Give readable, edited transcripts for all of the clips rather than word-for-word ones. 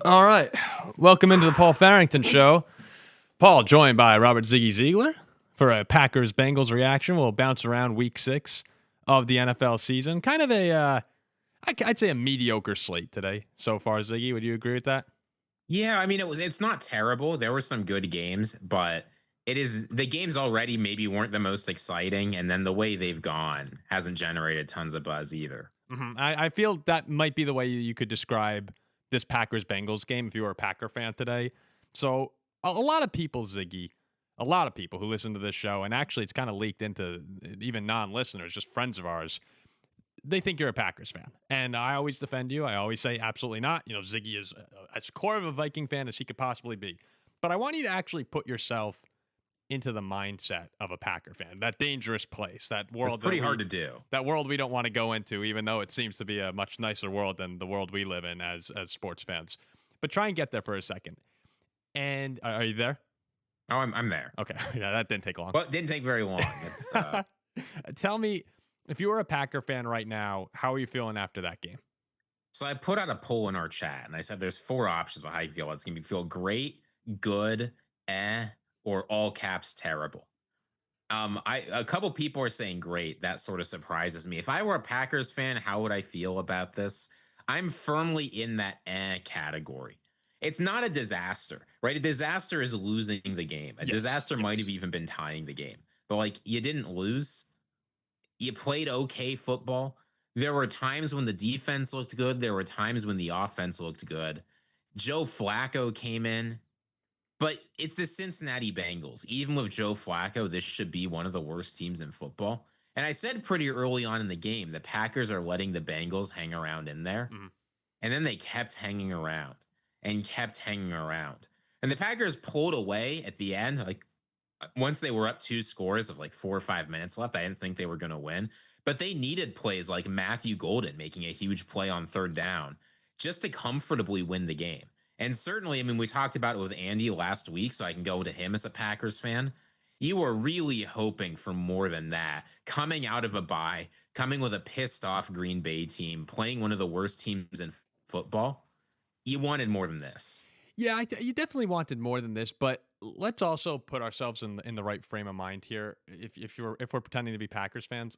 All right. Welcome into the Paul Farrington Show. Paul, joined by Robert Ziggy Ziegler for a Packers-Bengals reaction. We'll bounce around week 6 of the NFL season. Kind of I'd say a mediocre slate today so far, Ziggy. Would you agree with that? Yeah, I mean it's not terrible. There were some good games, but the games already maybe weren't the most exciting, and then the way they've gone hasn't generated tons of buzz either. I feel that might be the way you could describe this Packers-Bengals game if you were a Packer fan today. So a lot of people, Ziggy, a lot of people who listen to this show, and actually it's kind of leaked into even non-listeners, just friends of ours, they think you're a Packers fan. And I always defend you. I always say absolutely not. You know, Ziggy is as core of a Viking fan as he could possibly be. But I want you to actually put yourself into the mindset of a Packer fan, that dangerous place, that world. It's pretty hard to do. That world we don't want to go into, even though it seems to be a much nicer world than the world we live in as sports fans. But try and get there for a second. And are you there? Oh, I'm there. Okay. Yeah, that didn't take long. Well, it didn't take very long. It's Tell me, if you were a Packer fan right now, how are you feeling after that game? So I put out a poll in our chat, and I said there's 4 options about how you feel. It's going to feel great, good, or all caps terrible. A couple people are saying great. That sort of surprises me. If I were a Packers fan, how would I feel about this? I'm firmly in that category. It's not a disaster, right? A disaster is losing the game. A disaster might have even been tying the game. But like, you didn't lose. You played okay football. There were times when the defense looked good. There were times when the offense looked good. Joe Flacco came in. But it's the Cincinnati Bengals. Even with Joe Flacco, this should be one of the worst teams in football. And I said pretty early on in the game, the Packers are letting the Bengals hang around in there. Mm-hmm. And then they kept hanging around and kept hanging around. And the Packers pulled away at the end. Like once they were up 2 scores of like 4 or 5 minutes left, I didn't think they were going to win. But they needed plays like Matthew Golden making a huge play on 3rd down just to comfortably win the game. And certainly, I mean, we talked about it with Andy last week, so I can go to him as a Packers fan. You were really hoping for more than that. Coming out of a bye, coming with a pissed off Green Bay team, playing one of the worst teams in football, you wanted more than this. Yeah, you definitely wanted more than this, but let's also put ourselves in the right frame of mind here. If we're pretending to be Packers fans,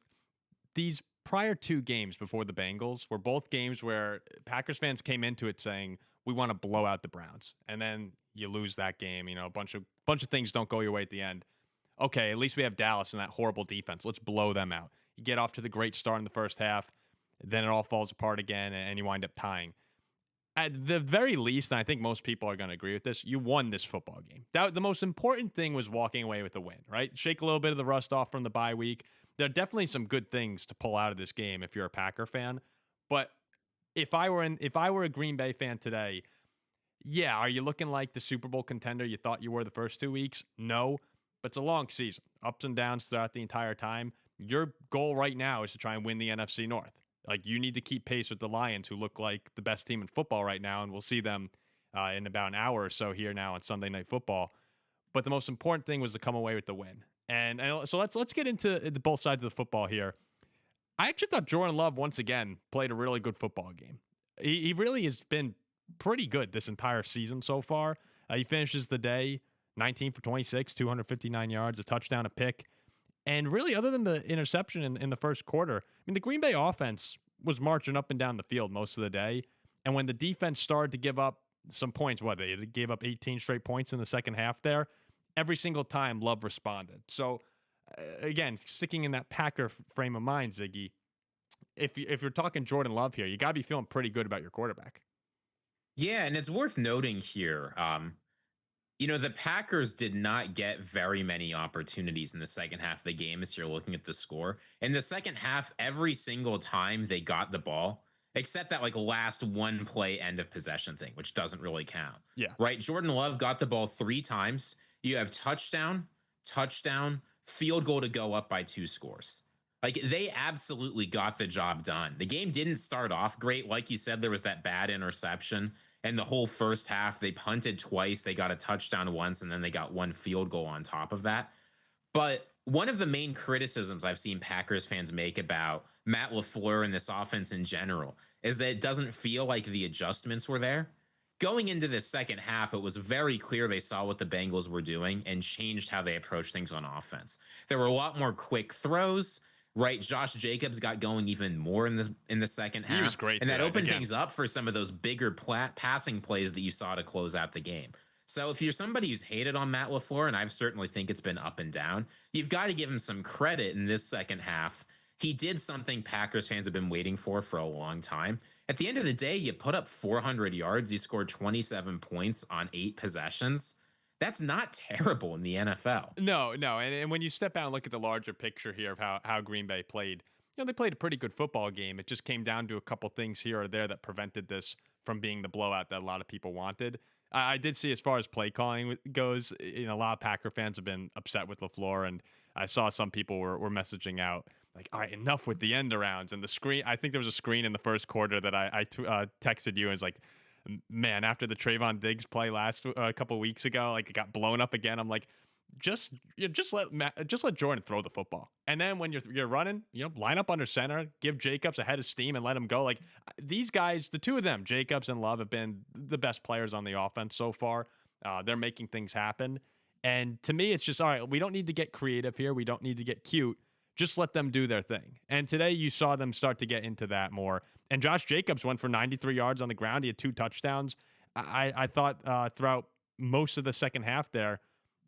these prior 2 games before the Bengals were both games where Packers fans came into it saying, we want to blow out the Browns. And then you lose that game. You know, a bunch of things don't go your way at the end. Okay, at least we have Dallas and that horrible defense. Let's blow them out. You get off to the great start in the first half, then it all falls apart again, and you wind up tying. At the very least, and I think most people are going to agree with this, you won this football game. The most important thing was walking away with a win, right? Shake a little bit of the rust off from the bye week. There are definitely some good things to pull out of this game if you're a Packer fan. But if I were a Green Bay fan today, yeah, are you looking like the Super Bowl contender you thought you were the first 2 weeks? No, but it's a long season, ups and downs throughout the entire time. Your goal right now is to try and win the NFC North. Like, you need to keep pace with the Lions, who look like the best team in football right now, and we'll see them in about an hour or so here now on Sunday Night Football. But the most important thing was to come away with the win. And so let's get into both sides of the football here. I actually thought Jordan Love, once again, played a really good football game. He really has been pretty good this entire season so far. He finishes the day 19 for 26, 259 yards, a touchdown, a pick. And really, other than the interception in the first quarter, I mean, the Green Bay offense was marching up and down the field most of the day. And when the defense started to give up some points, they gave up 18 straight points in the second half there, every single time Love responded. So, again, sticking in that Packer frame of mind, Ziggy, if you're talking Jordan Love here, you got to be feeling pretty good about your quarterback. Yeah, and it's worth noting here, the Packers did not get very many opportunities in the second half of the game as you're looking at the score. In the second half, every single time they got the ball, except that like last one play end of possession thing, which doesn't really count. Yeah. Right? Jordan Love got the ball 3 times. You have touchdown, field goal to go up by 2 scores. Like, they absolutely got the job done. The game didn't start off great. Like you said, there was that bad interception. And the whole first half, they punted twice. They got a touchdown once, and then they got 1 field goal on top of that. But one of the main criticisms I've seen Packers fans make about Matt LaFleur and this offense in general is that it doesn't feel like the adjustments were there. going into this second half, it was very clear they saw what the Bengals were doing and changed how they approach things on offense. There were a lot more quick throws, right? Josh Jacobs got going even more in the second He was half, great and that today. opened Again, things up for some of those bigger passing plays that you saw to close out the game. So if you're somebody who's hated on Matt LaFleur, and I certainly think it's been up and down, you've got to give him some credit in this second half. He did something Packers fans have been waiting for a long time. At the end of the day, you put up 400 yards, you scored 27 points on 8 possessions. That's not terrible in the NFL. no, no. And when you step out and look at the larger picture here of how Green Bay played, they played a pretty good football game. It just came down to a couple things here or there that prevented this from being the blowout that a lot of people wanted. I did see, as far as play calling goes, a lot of Packer fans have been upset with LaFleur, and I saw some people were messaging out like, "All right, enough with the end arounds." And the screen, I think there was a screen in the first quarter that I texted you, and it's like, man, after the Trayvon Diggs play a couple weeks ago, like it got blown up again. I'm like, just let Jordan throw the football, and then when you're running, line up under center, give Jacobs a head of steam, and let him go. Like these guys, the two of them, Jacobs and Love, have been the best players on the offense so far. They're making things happen, and to me, it's just all right. We don't need to get creative here. We don't need to get cute. Just let them do their thing. And today you saw them start to get into that more. And Josh Jacobs went for 93 yards on the ground. He had 2 touchdowns. I thought throughout most of the second half there,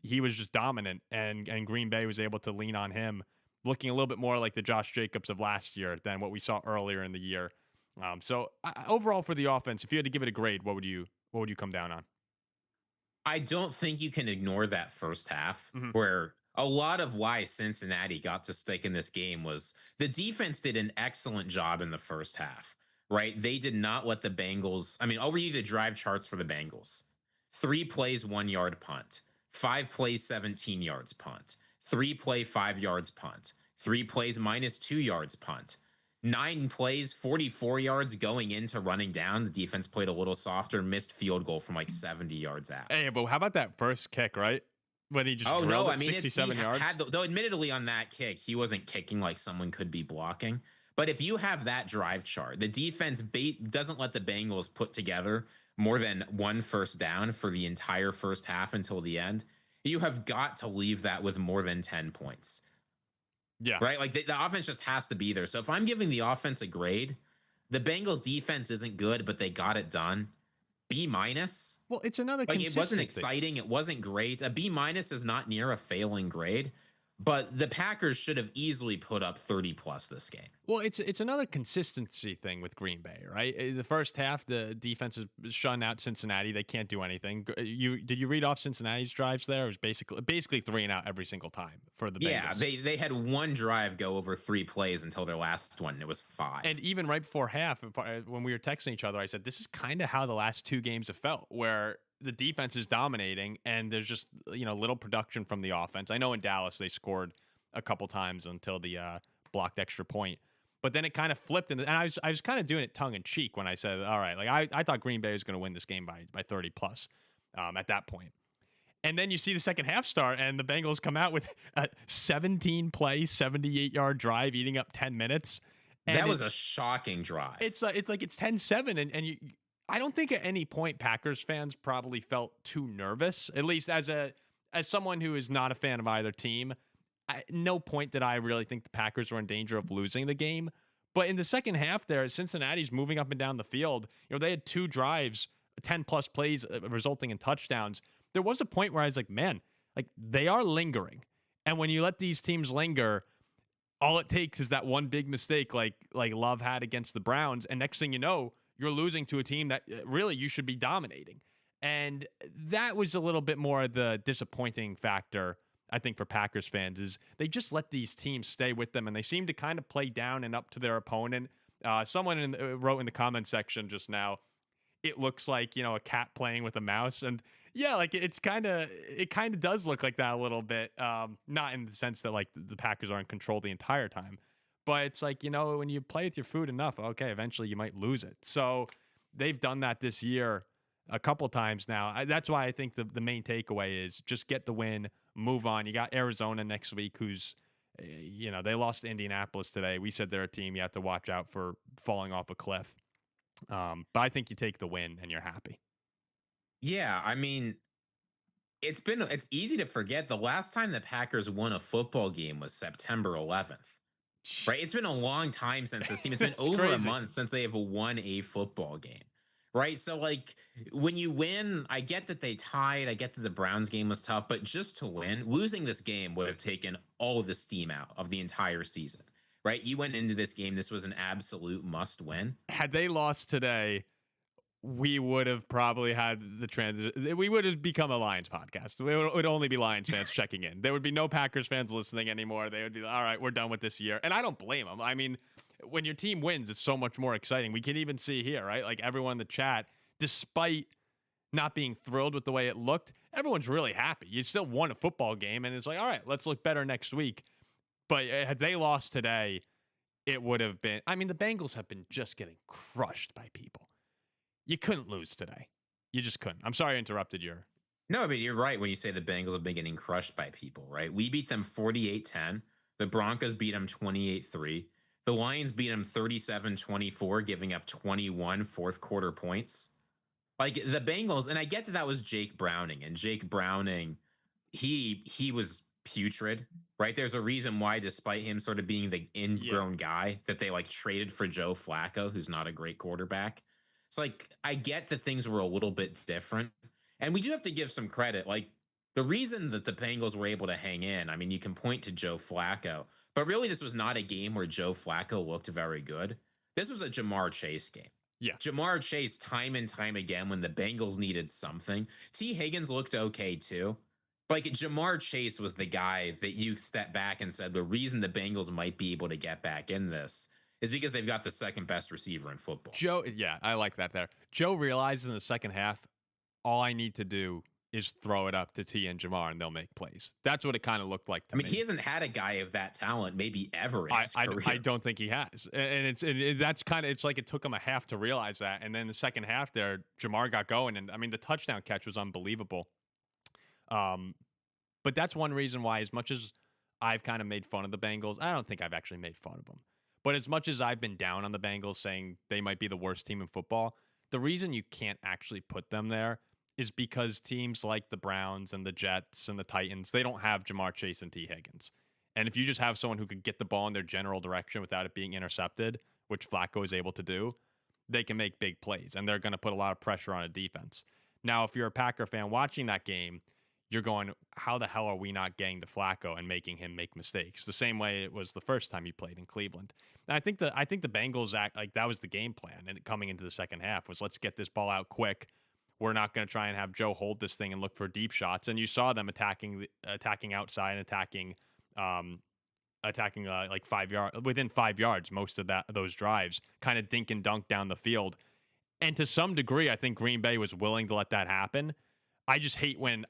he was just dominant, and Green Bay was able to lean on him, looking a little bit more like the Josh Jacobs of last year than what we saw earlier in the year. So overall for the offense, if you had to give it a grade, what would you come down on? I don't think you can ignore that first half Mm-hmm. where a lot of why Cincinnati got to stick in this game was the defense did an excellent job in the first half, right? They did not let the Bengals. I mean, I'll read you the drive charts for the Bengals: 3 plays, 1 yard punt; 5 plays, 17 yards punt; 3 play, 5 yards punt; 3 plays, minus 2 yards punt; 9 plays, 44 yards going into running down. The defense played a little softer, missed field goal from like 70 yards out. Hey, but how about that first kick, right? When he just Oh drilled no! it I mean, 67 yards. though. Admittedly, on that kick, he wasn't kicking like someone could be blocking. But if you have that drive chart, the defense doesn't let the Bengals put together more than 1 first down for the entire first half until the end. You have got to leave that with more than 10 points. Yeah. Right. Like the offense just has to be there. So if I'm giving the offense a grade, the Bengals defense isn't good, but they got it done. B minus. Well, it's another Like it wasn't consistency. exciting. It wasn't great. A B minus is not near a failing grade, but the Packers should have easily put up 30 plus this game. Well, it's another consistency thing with Green Bay, right? The first half, the defense is shutting out Cincinnati. They can't do anything. Did you read off Cincinnati's drives there? It was basically 3 and out every single time for the Bengals. Yeah, they had 1 drive go over 3 plays until their last one. And it was 5. And even right before half, when we were texting each other, I said, this is kind of how the last 2 games have felt, where the defense is dominating and there's just, little production from the offense. I know in Dallas they scored a couple times until the blocked extra point. But then it kind of flipped, and I was kind of doing it tongue in cheek when I said, all right, like I thought Green Bay was going to win this game by 30 plus at that point. And then you see the second half start, and the Bengals come out with a 17 play, 78-yard drive, eating up 10 minutes. And that was a shocking drive. It's 10-7, and you. I don't think at any point Packers fans probably felt too nervous. At least as someone who is not a fan of either team, at no point did I really think the Packers were in danger of losing the game. But in the second half there, Cincinnati's moving up and down the field. They had 2 drives, 10-plus plays resulting in touchdowns. There was a point where I was like, man, like they are lingering. And when you let these teams linger, all it takes is that one big mistake like Love had against the Browns. And next thing you know, you're losing to a team that really you should be dominating. And that was a little bit more of the disappointing factor, I think, for Packers fans, is they just let these teams stay with them, and they seem to kind of play down and up to their opponent. Someone wrote in the comment section just now, it looks like, a cat playing with a mouse. And yeah, like it kind of does look like that a little bit. Not in the sense that like the Packers are in control the entire time, but it's like, when you play with your food enough, okay, eventually you might lose it. So they've done that this year a couple times now. That's why I think the main takeaway is just get the win, move on. You got Arizona next week, who's, they lost to Indianapolis today. We said they're a team you have to watch out for falling off a cliff. But I think you take the win and you're happy. Yeah, I mean, it's easy to forget the last time the Packers won a football game was September 11th. Right? It's been a long time since this team. It's been It's over a crazy. month since they have won a football game. Right? So like when you win, I get that they tied, I get that the Browns game was tough, but just to win, losing this game would have taken all of the steam out of the entire season. Right? You went into this game, this was an absolute must win. Had they lost today, we would have probably had the transition. We would have become a Lions podcast. It would only be Lions fans checking in. There would be no Packers fans listening anymore. They would be, all right, we're done with this year. And I don't blame them. I mean, when your team wins, it's so much more exciting. We can even see here, right? Like everyone in the chat, despite not being thrilled with the way it looked, everyone's really happy. You still won a football game, and it's like, all right, let's look better next week. But had they lost today, it would have been. I mean, the Bengals have been just getting crushed by people. You couldn't lose today. You just couldn't. I'm sorry I interrupted your. No, but you're right when you say the Bengals have been getting crushed by people, right? We beat them 48-10. The Broncos beat them 28-3. The Lions beat them 37-24, giving up 21 fourth quarter points. Like the Bengals, and I get that that was Jake Browning, and Jake Browning, he was putrid, right? There's a reason why, despite him sort of being the ingrown guy, that they like traded for Joe Flacco, who's not a great quarterback. It's like I get that things were a little bit different, and we do have to give some credit. Like the reason that the Bengals were able to hang in, I mean, you can point to Joe Flacco, but really this was not a game where Joe Flacco looked very good. This was a Jamar Chase game. Yeah. Jamar Chase, time and time again, when the Bengals needed something, T. Higgins looked okay too. But like Jamar Chase was the guy that you stepped back and said the reason the Bengals might be able to get back in this is because they've got the second best receiver in football. Joe, yeah, I like that there. Joe realized in the second half, all I need to do is throw it up to T and Jamar and they'll make plays. That's what it kind of looked like to I mean, me. he hasn't had a guy of that talent maybe ever in his career. I don't think he has. And that's kind of, it's like it took him a half to realize that. And then the second half there, Jamar got going. And I mean, the touchdown catch was unbelievable. But that's one reason why, as much as I've kind of made fun of the Bengals, I don't think I've actually made fun of them. But as much as I've been down on the Bengals saying they might be the worst team in football, the reason you can't actually put them there is because teams like the Browns and the Jets and the Titans, they don't have Jamar Chase and T. Higgins. And if you just have someone who could get the ball in their general direction without it being intercepted, which Flacco is able to do, they can make big plays and they're going to put a lot of pressure on a defense. Now, if you're a Packer fan watching that game, you're going, how the hell are we not getting to Flacco and making him make mistakes? The same way it was the first time he played in Cleveland. And I think the Bengals act like that was the game plan, and coming into the second half was, let's get this ball out quick. We're not going to try and have Joe hold this thing and look for deep shots. And you saw them attacking outside and attacking like 5 yards within 5 yards. Most of those drives kind of dink and dunk down the field. And to some degree, I think Green Bay was willing to let that happen. I hate when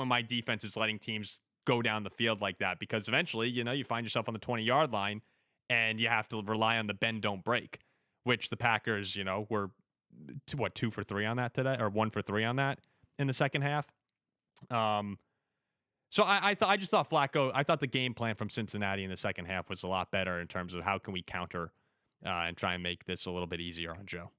my defense is letting teams go down the field like that, because eventually, you find yourself on the 20-yard line and you have to rely on the bend don't break, which the Packers, were 2 for 3 on that today, or 1 for 3 on that in the second half. So I just thought Flacco, I thought the game plan from Cincinnati in the second half was a lot better in terms of how can we counter and try and make this a little bit easier on Joe.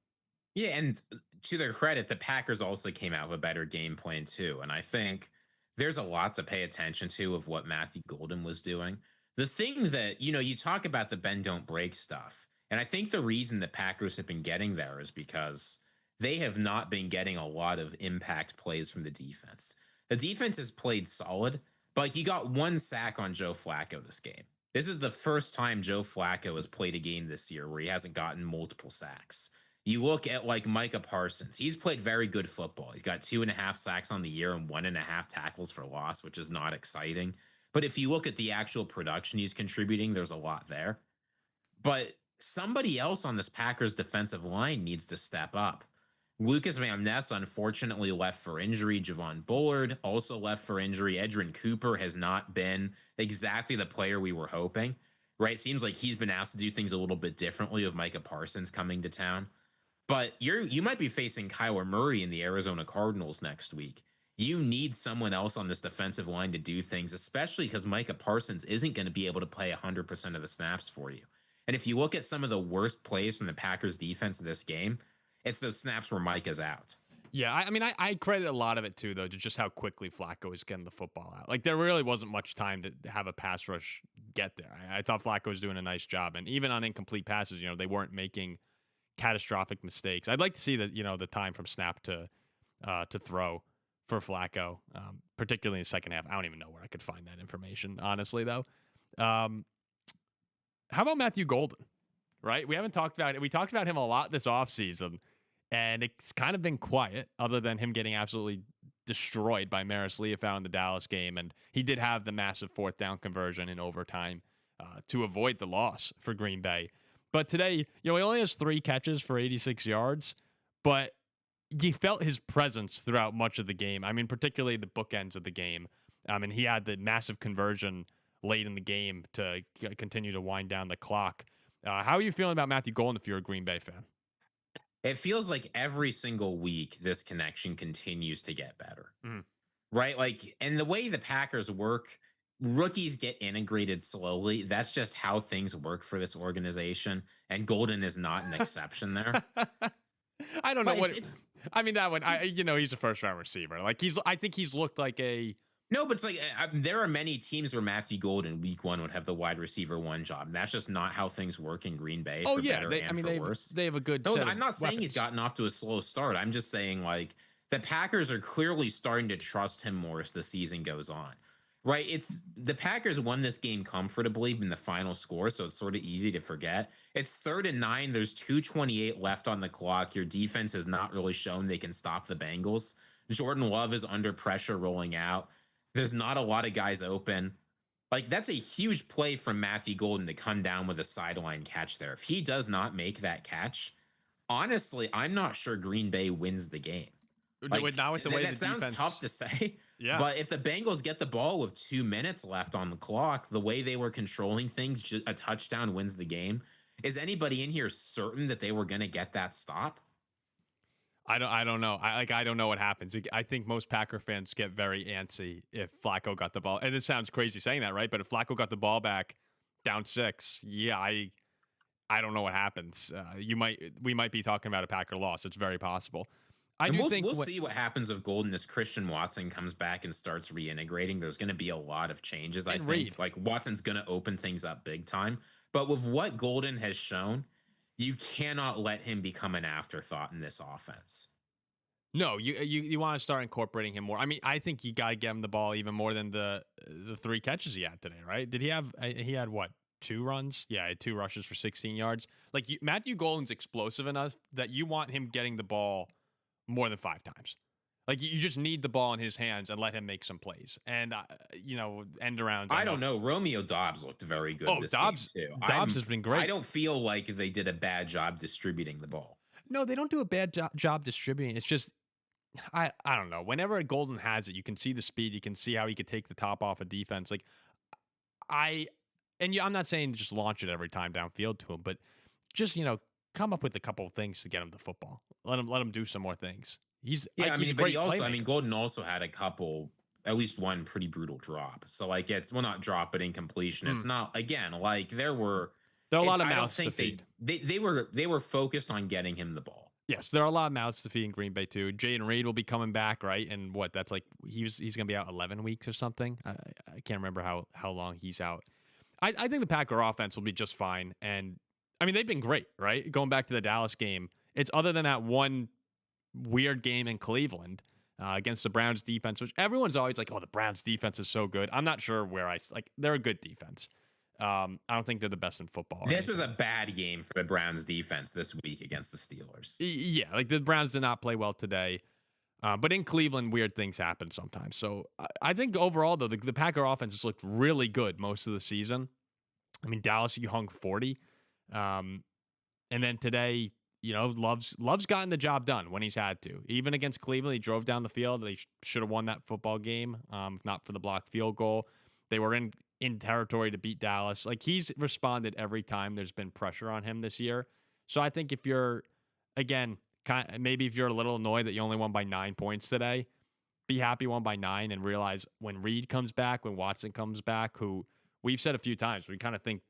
Yeah, and to their credit, the Packers also came out with a better game plan too. And I think there's a lot to pay attention to of what Matthew Golden was doing. The thing that, you talk about the bend don't break stuff. And I think the reason the Packers have been getting there is because they have not been getting a lot of impact plays from the defense. The defense has played solid, but like you got 1 sack on Joe Flacco this game. This is the first time Joe Flacco has played a game this year where he hasn't gotten multiple sacks. You look at like Micah Parsons. He's played very good football. He's got 2.5 sacks on the year and 1.5 tackles for loss, which is not exciting. But if you look at the actual production he's contributing, there's a lot there. But somebody else on this Packers defensive line needs to step up. Lucas Van Ness unfortunately left for injury. Javon Bullard also left for injury. Edrin Cooper has not been exactly the player we were hoping, right? Seems like he's been asked to do things a little bit differently with Micah Parsons coming to town. But you might be facing Kyler Murray in the Arizona Cardinals next week. You need someone else on this defensive line to do things, especially because Micah Parsons isn't going to be able to play 100% of the snaps for you. And if you look at some of the worst plays from the Packers defense in this game, it's those snaps where Micah's out. Yeah, I mean, I credit a lot of it too, though, to just how quickly Flacco is getting the football out. Like, there really wasn't much time to have a pass rush get there. I thought Flacco was doing a nice job, and even on incomplete passes, they weren't making catastrophic mistakes. I'd like to see the time from snap to throw for Flacco, particularly in the second half. I don't even know where I could find that information, honestly, though. Um, how about Matthew Golden? Right, we haven't talked about it. We talked about him a lot this offseason, and it's kind of been quiet, other than him getting absolutely destroyed by Maris Leafau in the Dallas game, and he did have the massive fourth down conversion in overtime to avoid the loss for Green Bay. But today, he only has 3 catches for 86 yards, but you felt his presence throughout much of the game. I mean, particularly the bookends of the game. And he had the massive conversion late in the game to continue to wind down the clock. How are you feeling about Matthew Golden if you're a Green Bay fan? It feels like every single week this connection continues to get better. Mhm. Right? Like, and the way the Packers work, rookies get integrated slowly. That's just how things work for this organization. And Golden is not an exception there. I don't know But what. it's I mean, that one. He's a first round receiver. Like I think he's looked like a. no, but it's like there are many teams where Matthew Golden week 1 would have the wide receiver 1 job. And that's just not how things work in Green Bay Oh for yeah, better and for worse. they have a good. No, Set I'm of not saying he's weapons. gotten off to a slow start. I'm just saying like the Packers are clearly starting to trust him more as the season goes on. Right? It's the Packers won this game comfortably in the final score, so it's sort of easy to forget. It's 3rd and 9. There's 2:28 left on the clock. Your defense has not really shown they can stop the Bengals. Jordan Love is under pressure rolling out. There's not a lot of guys open. Like, that's a huge play from Matthew Golden to come down with a sideline catch there. If he does not make that catch, honestly, I'm not sure Green Bay wins the game. Like, Now with the way that the sounds defense, tough to say, yeah. but if the Bengals get the ball with 2 minutes left on the clock, the way they were controlling things, a touchdown wins the game. Is anybody in here certain that they were going to get that stop? I don't know. I don't know what happens. I think most Packer fans get very antsy if Flacco got the ball. And it sounds crazy saying that, right? But if Flacco got the ball back down 6, yeah, I don't know what happens. We might be talking about a Packer loss. It's very possible. And we'll see what happens if Golden, as Christian Watson comes back and starts reintegrating. There's going to be a lot of changes, I think. Reed. Like, Watson's going to open things up big time. But with what Golden has shown, you cannot let him become an afterthought in this offense. No, you want to start incorporating him more. I mean, I think you got to give him the ball even more than the 3 catches he had today, right? Did he have? He had what? 2 runs? Yeah, he had 2 rushes for 16 yards. Like Matthew Golden's explosive enough that you want him getting the ball more than 5 times. Like you just need the ball in his hands and let him make some plays. And end arounds. I don't know. Romeo Doubs looked very good. Oh, this Doubs game too. Doubs has been great. I don't feel like they did a bad job distributing the ball. No, they don't do a bad job distributing. It's just I don't know. Whenever Golden has it, you can see the speed. You can see how he could take the top off a defense. Like I'm not saying just launch it every time downfield to him, but just come up with a couple of things to get him the football. Let him do some more things. He's a great playmaker. Golden also had a couple, at least one pretty brutal drop. So like not drop, but incompletion. It's not, again, like there are a lot of mouths to feed. They were focused on getting him the ball. Yes, there are a lot of mouths to feed in Green Bay too. Jaden Reed will be coming back, right? And that's like he's going to be out 11 weeks or something. I can't remember how long he's out. I think the Packer offense will be just fine. And I mean, they've been great, right? Going back to the Dallas game, it's other than that one weird game in Cleveland against the Browns defense, which everyone's always like, oh, the Browns defense is so good. I'm not sure where they're a good defense. I don't think they're the best in football. This was a bad game for the Browns defense this week against the Steelers. Yeah, like the Browns did not play well today. But in Cleveland, weird things happen sometimes. So I think overall, though, the Packer offense has looked really good most of the season. I mean, Dallas, you hung 40. And then today, Love's gotten the job done when he's had to. Even against Cleveland, he drove down the field. They should have won that football game, if not for the blocked field goal. They were in territory to beat Dallas. Like, he's responded every time there's been pressure on him this year. So I think if you're, again, maybe if you're a little annoyed that you only won by 9 points today, be happy you won by 9 and realize when Reed comes back, when Watson comes back, who we've said a few times, we kind of think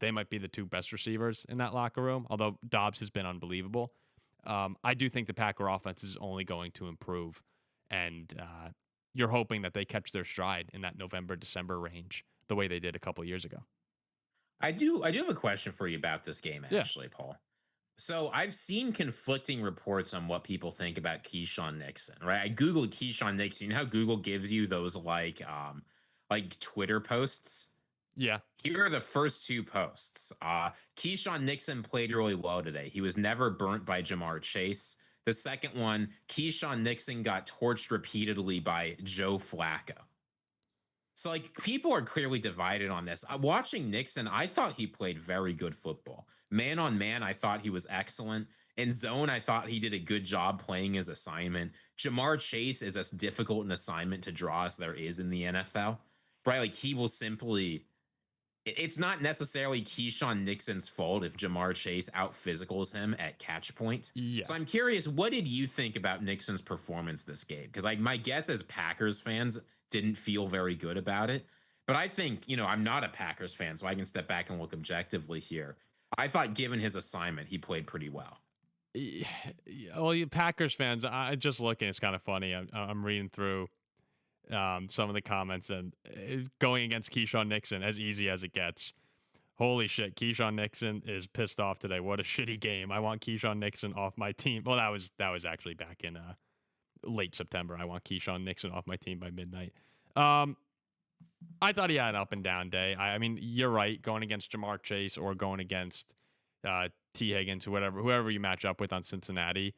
they might be the 2 best receivers in that locker room, although Doubs has been unbelievable. I do think the Packer offense is only going to improve, and you're hoping that they catch their stride in that November December range the way they did a couple years ago. I do have a question for you about this game, Yeah, actually, Paul. So I've seen conflicting reports on what people think about Keyshawn Nixon, right? I Googled Keyshawn Nixon. You know how Google gives you those like Twitter posts? yeah. Here are the first two posts. Keyshawn Nixon played really well today. He was never burnt by Jamar Chase. The second one, Keyshawn Nixon got torched repeatedly by Joe Flacco. So, like, people are clearly divided on this. Watching Nixon, I thought he played very good football. Man on man, I thought he was excellent. In zone, I thought he did a good job playing his assignment. Jamar Chase is as difficult an assignment to draw as there is in the NFL. Right? Like, he will simply. It's not necessarily Keyshawn Nixon's fault if Jamar Chase out physicals him at catch point. Yeah. So I'm curious, what did you think about Nixon's performance this game? Because my guess as Packers fans didn't feel very good about it. But I think, I'm not a Packers fan, so I can step back and look objectively here. I thought given his assignment, he played pretty well. Yeah, well, you Packers fans, I just looking, it's kind of funny. I'm reading through some of the comments and going against Keyshawn Nixon as easy as it gets. Holy shit, Keyshawn Nixon is pissed off today. What a shitty game. I want Keyshawn Nixon off my team. Well, that was actually back in late September. I want Keyshawn Nixon off my team by midnight. I thought he had an up and down day. I mean, you're right. Going against Jamar Chase or going against T. Higgins, whoever you match up with on Cincinnati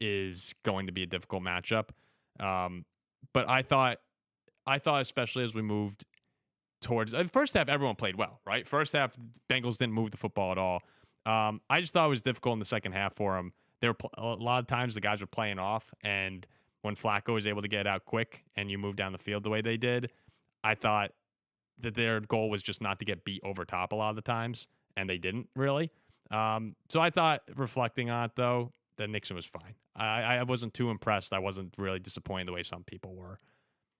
is going to be a difficult matchup. But I thought especially as we moved towards first half, everyone played well, right? First half, Bengals didn't move the football at all. I just thought it was difficult in the second half for them. There were a lot of times the guys were playing off, and when Flacco was able to get out quick and you move down the field the way they did, I thought that their goal was just not to get beat over top a lot of the times, and they didn't really. So I thought, reflecting on it though, that Nixon was fine. I wasn't too impressed. I wasn't really disappointed the way some people were.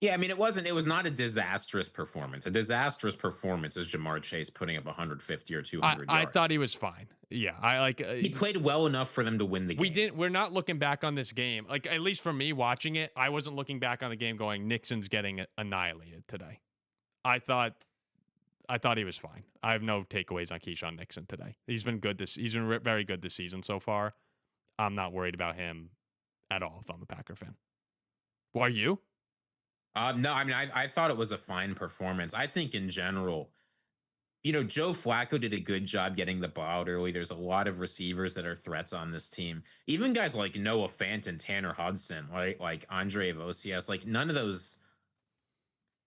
Yeah, I mean, it was not a disastrous performance. A disastrous performance is Jamar Chase putting up 150 or 200 I yards. thought he was fine. Yeah, I like. He played well enough for them to win the game. We're not looking back on this game. Like, at least for me watching it, I wasn't looking back on the game going, Nixon's getting annihilated today. I thought he was fine. I have no takeaways on Keyshawn Nixon today. He's been good he's been very good this season so far. I'm not worried about him at all if I'm a Packer fan. Well, are you? No, I mean, I thought it was a fine performance. I think in general, Joe Flacco did a good job getting the ball out early. There's a lot of receivers that are threats on this team. Even guys like Noah Fant and Tanner Hudson, like Andre Avocias, like none of those.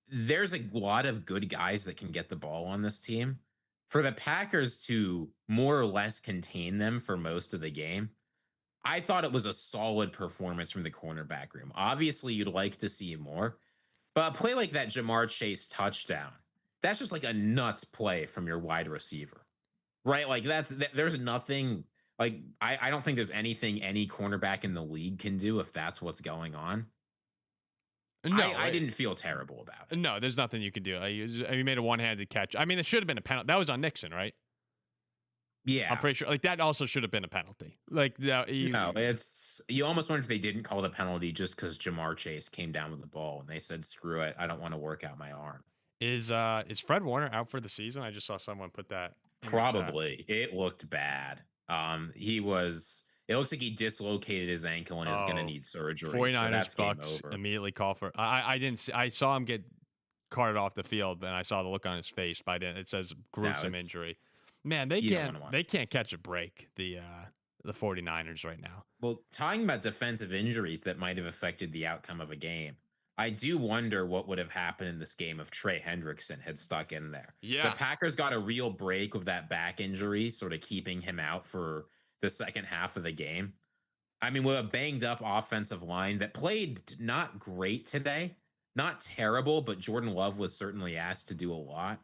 There's a lot of good guys that can get the ball on this team. For the Packers to more or less contain them for most of the game, I thought it was a solid performance from the cornerback room. Obviously, you'd like to see more. But a play like that Jamar Chase touchdown, that's just like a nuts play from your wide receiver, right? Like there's nothing like I don't think there's anything any cornerback in the league can do if that's what's going on. No, I didn't feel terrible about it. No, there's nothing you can do. He made a one-handed catch. I mean, it should have been a penalty. That was on Nixon, right? Yeah, I'm pretty sure. Like that also should have been a penalty. Like no, it's you almost wonder if they didn't call the penalty just because Jamar Chase came down with the ball and they said, "Screw it, I don't want to work out my arm." Is Fred Warner out for the season? I just saw someone put that. Probably. It looked bad. He was. It looks like he dislocated his ankle and is going to need surgery. 49ers-Bucs immediately call for. I didn't. I saw him get carted off the field, and I saw the look on his face. But it says gruesome injury. Man, they can't catch a break, the 49ers right now. Well, talking about defensive injuries that might have affected the outcome of a game, I do wonder what would have happened in this game if Trey Hendrickson had stuck in there. Yeah. The Packers got a real break of that back injury, sort of keeping him out for the second half of the game. I mean, with a banged up offensive line that played not great today, not terrible, but Jordan Love was certainly asked to do a lot.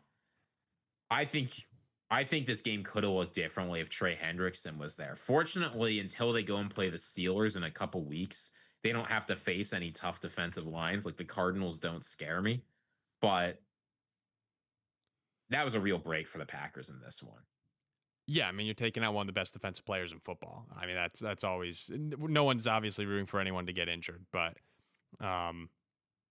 I think this game could have looked differently if Trey Hendrickson was there. Fortunately, until they go and play the Steelers in a couple weeks, they don't have to face any tough defensive lines. Like the Cardinals don't scare me. But that was a real break for the Packers in this one. Yeah, I mean, you're taking out one of the best defensive players in football. I mean, that's always no one's obviously rooting for anyone to get injured, but um,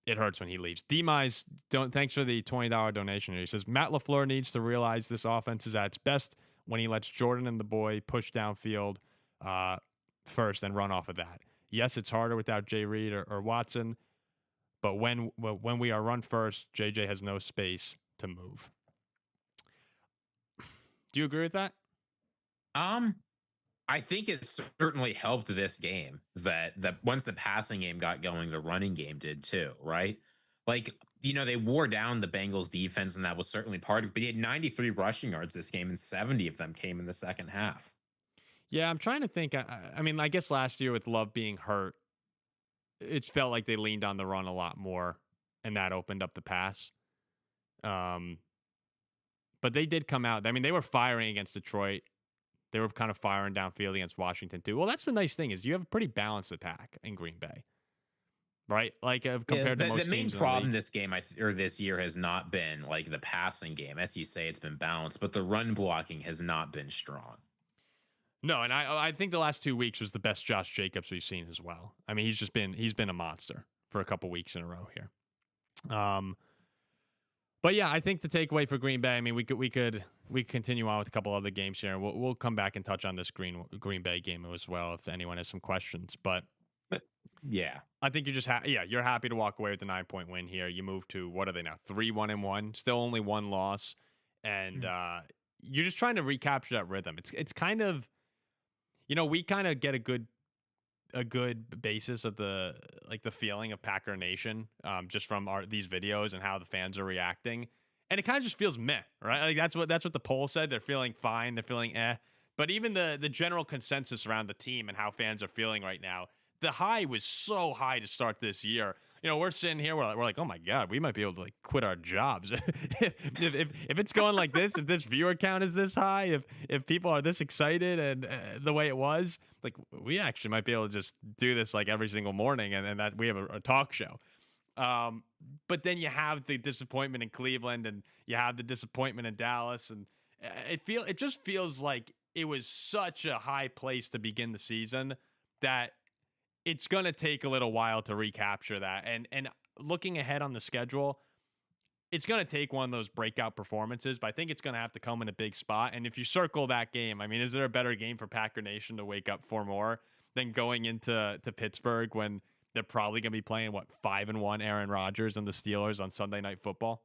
it hurts when he leaves. Demise, don't thanks for the $20 donation. He says Matt LaFleur needs to realize this offense is at its best when he lets Jordan and the boy push downfield uh, first and run off of that. Yes, it's harder without Jay Reed or Watson, but when we are run first, JJ has no space to move. Do you agree with that? Um, I think it certainly helped this game that once the passing game got going, the running game did too, right? Like, they wore down the Bengals defense, and that was certainly part of it. But he had 93 rushing yards this game, and 70 of them came in the second half. Yeah, I'm trying to think. I mean, I guess last year with Love being hurt, it felt like they leaned on the run a lot more, and that opened up the pass. Um, but they did come out. I mean, they were firing against Detroit. They were kind of firing downfield against Washington too. Well, that's the nice thing is you have a pretty balanced attack in Green Bay, right? Like Yeah, compared to most the main teams in the problem league. this game or this year has not been like the passing game. As you say, it's been balanced, but the run blocking has not been strong. No, and I think the last 2 weeks was the best Josh Jacobs we've seen as well. I mean, he's been a monster for a couple weeks in a row here. But yeah, I think the takeaway for Green Bay. I mean, we could continue on with a couple other games here, and we'll come back and touch on this Green Bay game as well if anyone has some questions. But Yeah, I think you're just you're happy to walk away with the 9-point win here. You move to what are they now? 3-1-1, still only one loss, and you're just trying to recapture that rhythm. It's kind of we kind of get a good basis of the feeling of Packer Nation just from these videos and how the fans are reacting. And it kind of just feels meh, right? Like that's what the poll said. They're feeling fine, they're feeling eh. But even the general consensus around the team and how fans are feeling right now, the high was so high to start this year. We're sitting here, we're like, oh my God, we might be able to quit our jobs if it's going like this. If this viewer count is this high, if people are this excited and the way it was, like we actually might be able to just do this every single morning, and that we have a talk show. But then you have the disappointment in Cleveland, and you have the disappointment in Dallas, and it just feels like it was such a high place to begin the season that it's going to take a little while to recapture that. And looking ahead on the schedule, it's going to take one of those breakout performances, but I think it's going to have to come in a big spot. And if you circle that game, I mean, is there a better game for Packer Nation to wake up for more than going into Pittsburgh when they're probably going to be playing 5-1 Aaron Rodgers and the Steelers on Sunday Night Football?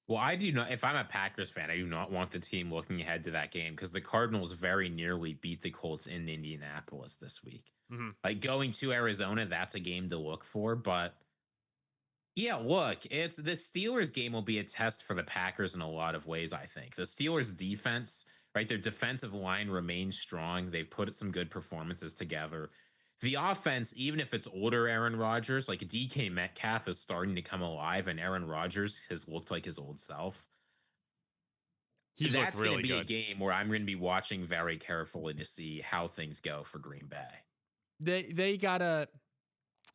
Well, I do not. If I'm a Packers fan, I do not want the team looking ahead to that game because the Cardinals very nearly beat the Colts in Indianapolis this week. Mm-hmm. Like going to Arizona, that's a game to look for. But yeah, look, it's the Steelers game will be a test for the Packers in a lot of ways. I think the Steelers defense, right? Their defensive line remains strong. They've put some good performances together. The offense, even if it's older Aaron Rodgers, like DK Metcalf is starting to come alive, and Aaron Rodgers has looked like his old self. That's going to be a game where I'm going to be watching very carefully to see how things go for Green Bay. They gotta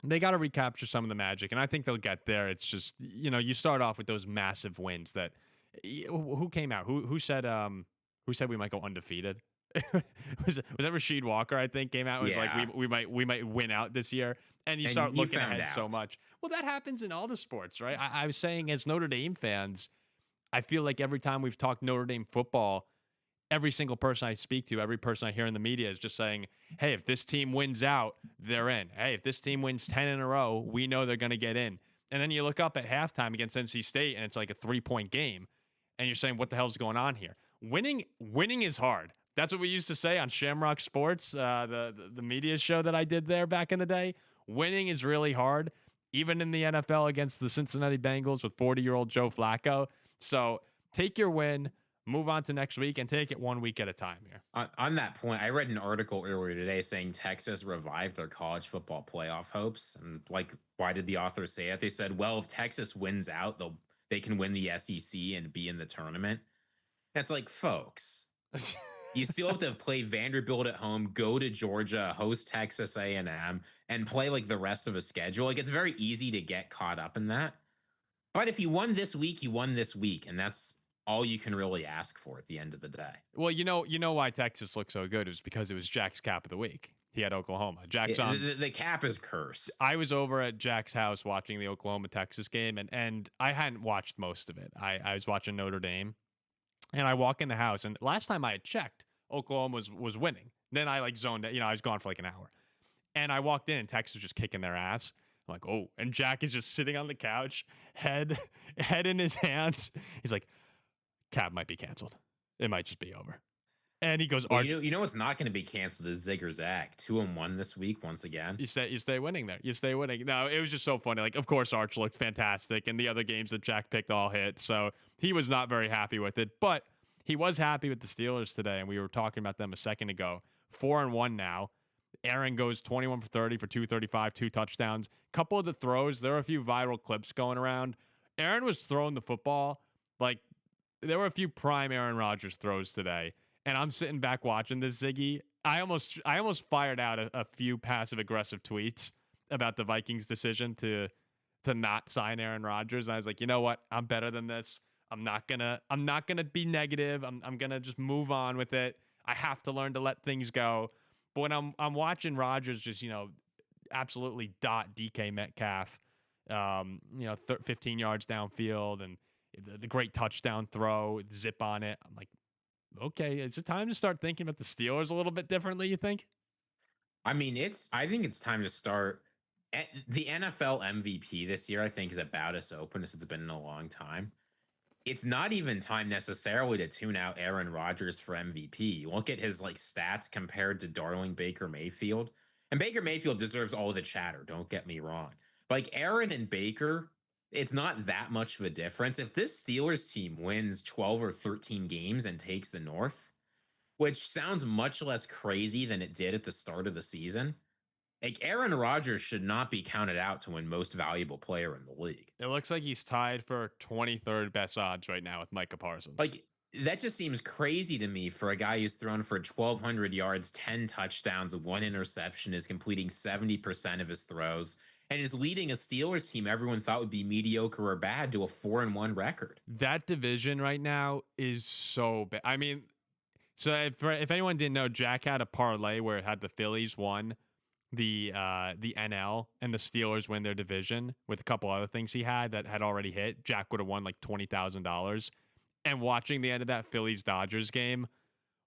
recapture some of the magic, and I think they'll get there. It's just you start off with those massive wins that who came out who said we might go undefeated. was that Rasheed Walker? I think came out and was like we might win out this year, and you start looking ahead so much. Well, that happens in all the sports, right? I was saying as Notre Dame fans, I feel like every time we've talked Notre Dame football, every single person I speak to, every person I hear in the media is just saying, hey, if this team wins out, they're in. Hey, if this team wins 10 in a row, we know they're going to get in. And then you look up at halftime against NC State, and it's like a 3-point game, and you're saying, what the hell's going on here? Winning is hard. That's what we used to say on Shamrock Sports, the media show that I did there back in the day. Winning is really hard, even in the NFL against the Cincinnati Bengals with 40-year-old Joe Flacco. So take your win, move on to next week, and take it 1 week at a time here. On that point, I read an article earlier today saying Texas revived their college football playoff hopes. And why did the author say it? They said, well, if Texas wins out, they can win the SEC and be in the tournament. That's like, folks, you still have to play Vanderbilt at home, go to Georgia, host Texas A&M, and play the rest of a schedule. It's very easy to get caught up in that. But if you won this week, you won this week, and that's all you can really ask for at the end of the day. Well, you know why Texas looked so good? It was because it was Jack's cap of the week. He had Oklahoma. Jack's on. The cap is cursed. I was over at Jack's house watching the Oklahoma Texas game, and I hadn't watched most of it. I was watching Notre Dame, and I walk in the house, and last time I had checked, Oklahoma was winning. Then I like zoned it. I was gone for like an hour, and I walked in, and Texas was just kicking their ass. I'm like, oh, and Jack is just sitting on the couch, head in his hands. He's like, Cab might be canceled. It might just be over. And he goes, well, you know what's not going to be canceled is Zigger Zach. 2-1 this week once again. You stay winning there. You stay winning. No, it was just so funny. Like, of course, Arch looked fantastic, and the other games that Jack picked all hit. So he was not very happy with it, but he was happy with the Steelers today, and we were talking about them a second ago. 4-1 now. Aaron goes 21 for 30 for 235, 2 touchdowns. Couple of the throws, there are a few viral clips going around. Aaron was throwing the football like there were a few prime Aaron Rodgers throws today. And I'm sitting back watching this, Ziggy. I almost fired out a few passive aggressive tweets about the Vikings' decision to not sign Aaron Rodgers. And I was like, you know what? I'm better than this. I'm not gonna be negative. I'm gonna just move on with it. I have to learn to let things go. But when I'm watching Rodgers just absolutely dot DK Metcalf, 15 yards downfield and the great touchdown throw, zip on it. I'm like, okay, is it time to start thinking about the Steelers a little bit differently, you think? I mean, I think it's time to start. The NFL MVP this year, I think, is about as open as it's been in a long time. It's not even time necessarily to tune out Aaron Rodgers for MVP. You look at his stats compared to darling Baker Mayfield. And Baker Mayfield deserves all the chatter, don't get me wrong. But Aaron and Baker, it's not that much of a difference. If this Steelers team wins 12 or 13 games and takes the North, which sounds much less crazy than it did at the start of the season, Aaron Rodgers should not be counted out to win most valuable player in the league. It looks like he's tied for 23rd best odds right now with Micah Parsons. That just seems crazy to me for a guy who's thrown for 1,200 yards, 10 touchdowns, 1 interception, is completing 70% of his throws, and is leading a Steelers team everyone thought would be mediocre or bad to a 4-1 record. That division right now is so bad. I mean, so if anyone didn't know, Jack had a parlay where it had the Phillies won the NL and the Steelers win their division with a couple other things he had that had already hit. Jack would have won like $20,000. And watching the end of that Phillies Dodgers game